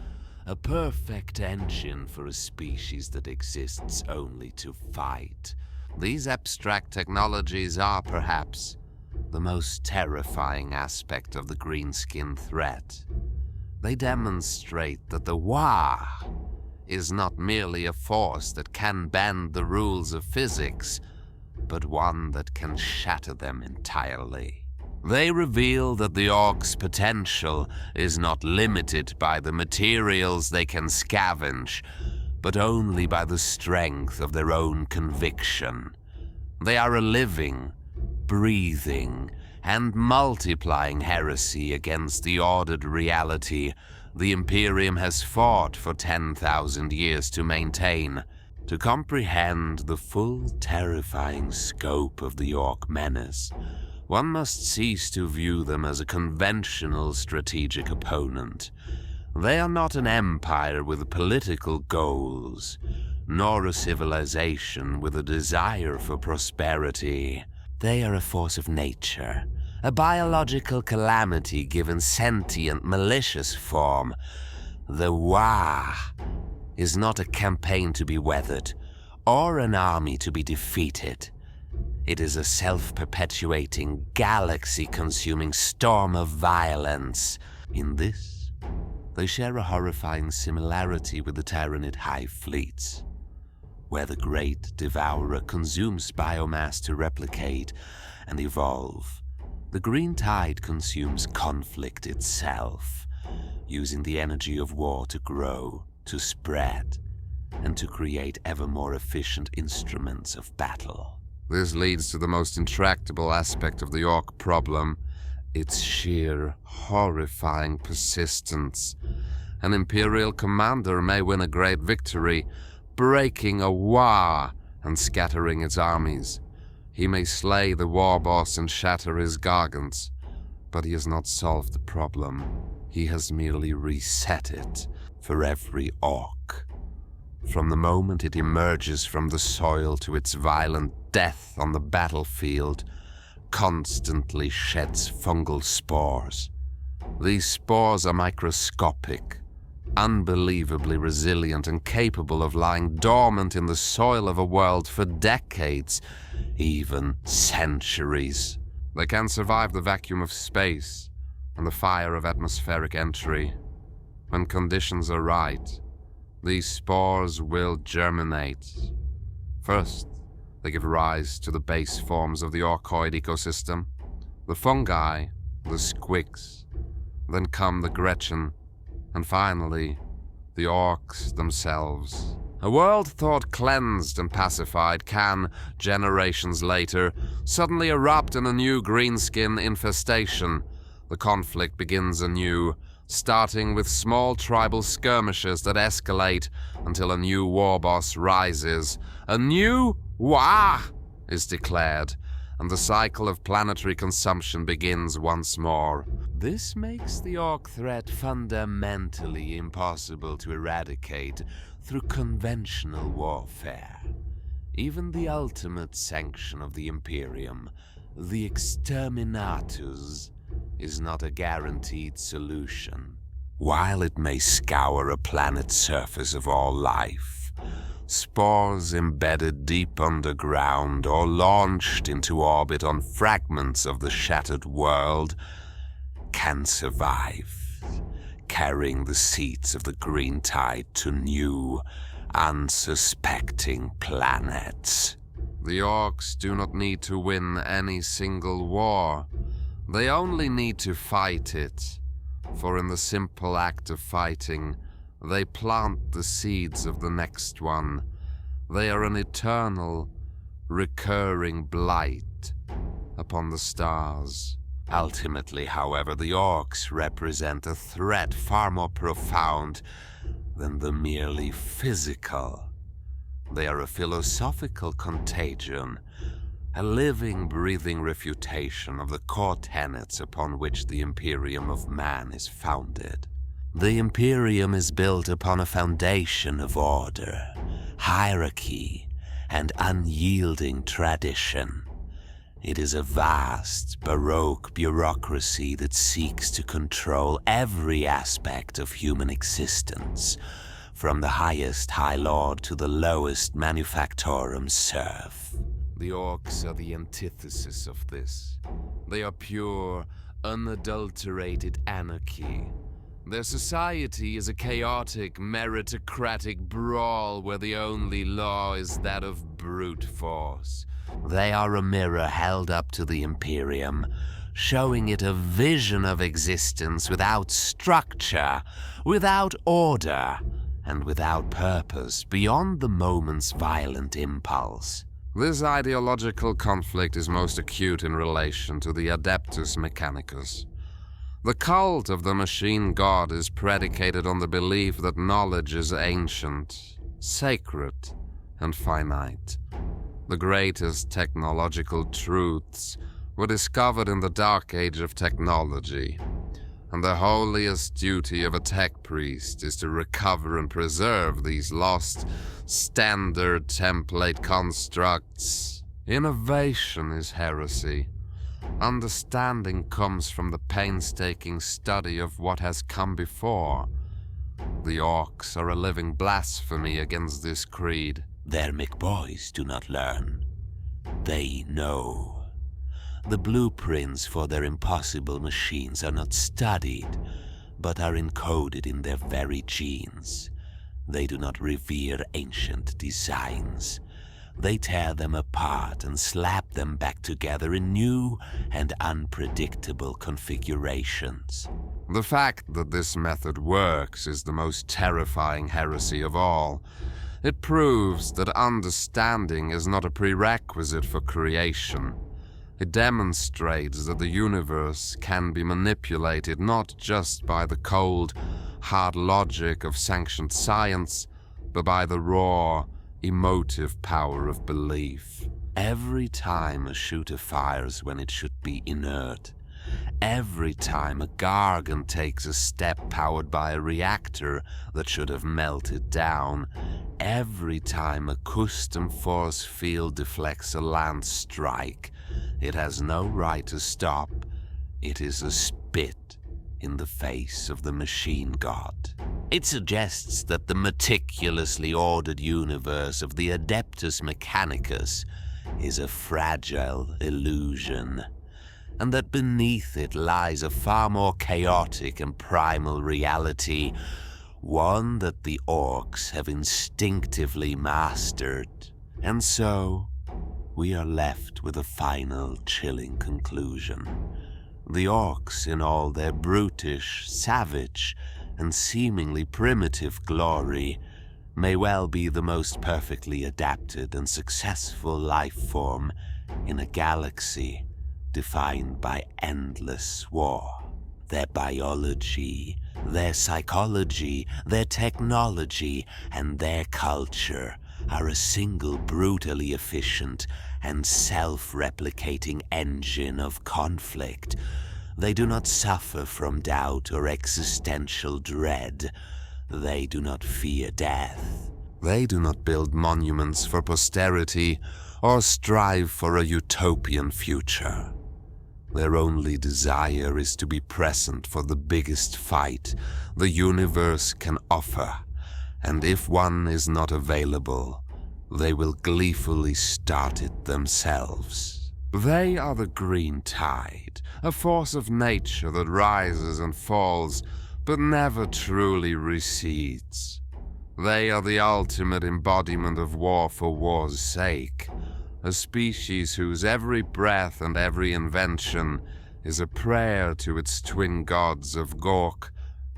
Speaker 1: a perfect engine for a species that exists only to fight. These abstract technologies are perhaps the most terrifying aspect of the greenskin threat. They demonstrate that the Waaagh is not merely a force that can bend the rules of physics, but one that can shatter them entirely. They reveal that the Orks' potential is not limited by the materials they can scavenge, but only by the strength of their own conviction. They are a living, breathing, and multiplying heresy against the ordered reality the Imperium has fought for 10,000 years to maintain. To comprehend the full, terrifying scope of the Ork menace, one must cease to view them as a conventional strategic opponent. They are not an empire with political goals, nor a civilization with a desire for prosperity. They are a force of nature, a biological calamity given sentient, malicious form. The Waaagh is not a campaign to be weathered, or an army to be defeated. It is a self-perpetuating, galaxy-consuming storm of violence. In this, they share a horrifying similarity with the Tyranid hive fleets, where the great devourer consumes biomass to replicate and evolve. The green tide consumes conflict itself, using the energy of war to grow, to spread, and to create ever more efficient instruments of battle.
Speaker 2: This leads to the most intractable aspect of the Ork problem, its sheer, horrifying persistence. An Imperial commander may win a great victory, breaking a Waaagh and scattering its armies. He may slay the war boss and shatter his Gargants, but he has not solved the problem. He has merely reset it for every Ork. From the moment it emerges from the soil to its violent death on the battlefield, constantly sheds fungal spores. These spores are microscopic, unbelievably resilient and capable of lying dormant in the soil of a world for decades, even centuries. They can survive the vacuum of space and the fire of atmospheric entry. When conditions are right, these spores will germinate. First, they give rise to the base forms of the Orkoid ecosystem, the fungi, the squigs. Then come the Gretchen, and finally, the Orks themselves. A world thought cleansed and pacified can, generations later, suddenly erupt in a new greenskin infestation. The conflict begins anew, starting with small tribal skirmishes that escalate until a new war boss rises. A new Waaagh is declared, and the cycle of planetary consumption begins once more. This makes the Ork threat fundamentally impossible to eradicate through conventional warfare. Even the ultimate sanction of the Imperium, the Exterminatus, is not a guaranteed solution. While it may scour a planet's surface of all life, spores embedded deep underground or launched into orbit on fragments of the shattered world can survive, carrying the seeds of the green tide to new, unsuspecting planets. The Orks do not need to win any single war. They only need to fight it, for in the simple act of fighting, they plant the seeds of the next one. They are an eternal, recurring blight upon the stars. Ultimately, however, the Orks represent a threat far more profound than the merely physical. They are a philosophical contagion, a living, breathing refutation of the core tenets upon which the Imperium of Man is founded. The Imperium is built upon a foundation of order, hierarchy, and unyielding tradition. It is a vast, baroque bureaucracy that seeks to control every aspect of human existence, from the highest High Lord to the lowest manufactorum serf. The Orks are the antithesis of this. They are pure, unadulterated anarchy. Their society is a chaotic, meritocratic brawl where the only law is that of brute force. They are a mirror held up to the Imperium, showing it a vision of existence without structure, without order, and without purpose beyond the moment's violent impulse. This ideological conflict is most acute in relation to the Adeptus Mechanicus. The cult of the machine god is predicated on the belief that knowledge is ancient, sacred, and finite. The greatest technological truths were discovered in the dark age of technology, and the holiest duty of a tech priest is to recover and preserve these lost standard template constructs. Innovation is heresy. Understanding comes from the painstaking study of what has come before. The Orks are a living blasphemy against this creed.
Speaker 1: Their Mekboyz do not learn. They know. The blueprints for their impossible machines are not studied, but are encoded in their very genes. They do not revere ancient designs. They tear them apart and slap them back together in new and unpredictable configurations.
Speaker 2: The fact that this method works is the most terrifying heresy of all. It proves that understanding is not a prerequisite for creation. It demonstrates that the universe can be manipulated not just by the cold, hard logic of sanctioned science, but by the raw, emotive power of belief. Every time a shooter fires when it should be inert, every time a Gargant takes a step powered by a reactor that should have melted down, every time a custom force field deflects a land strike, it has no right to stop. It is a spit in the face of the machine god. It suggests that the meticulously ordered universe of the Adeptus Mechanicus is a fragile illusion, and that beneath it lies a far more chaotic and primal reality, one that the Orks have instinctively mastered. And so, we are left with a final chilling conclusion. The Orks, in all their brutish, savage, and seemingly primitive glory, may well be the most perfectly adapted and successful life form in a galaxy defined by endless war. Their biology, their psychology, their technology, and their culture are a single brutally efficient and self-replicating engine of conflict. They do not suffer from doubt or existential dread. They do not fear death. They do not build monuments for posterity or strive for a utopian future. Their only desire is to be present for the biggest fight the universe can offer, and if one is not available, they will gleefully start it themselves. They are the green tide, a force of nature that rises and falls, but never truly recedes. They are the ultimate embodiment of war for war's sake, a species whose every breath and every invention is a prayer to its twin gods of Gork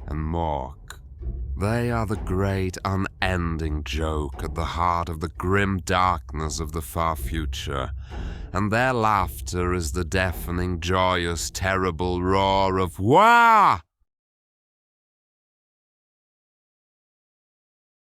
Speaker 2: and Mork. They are the great unending joke at the heart of the grim darkness of the far future, and their laughter is the deafening, joyous, terrible roar of Waaagh!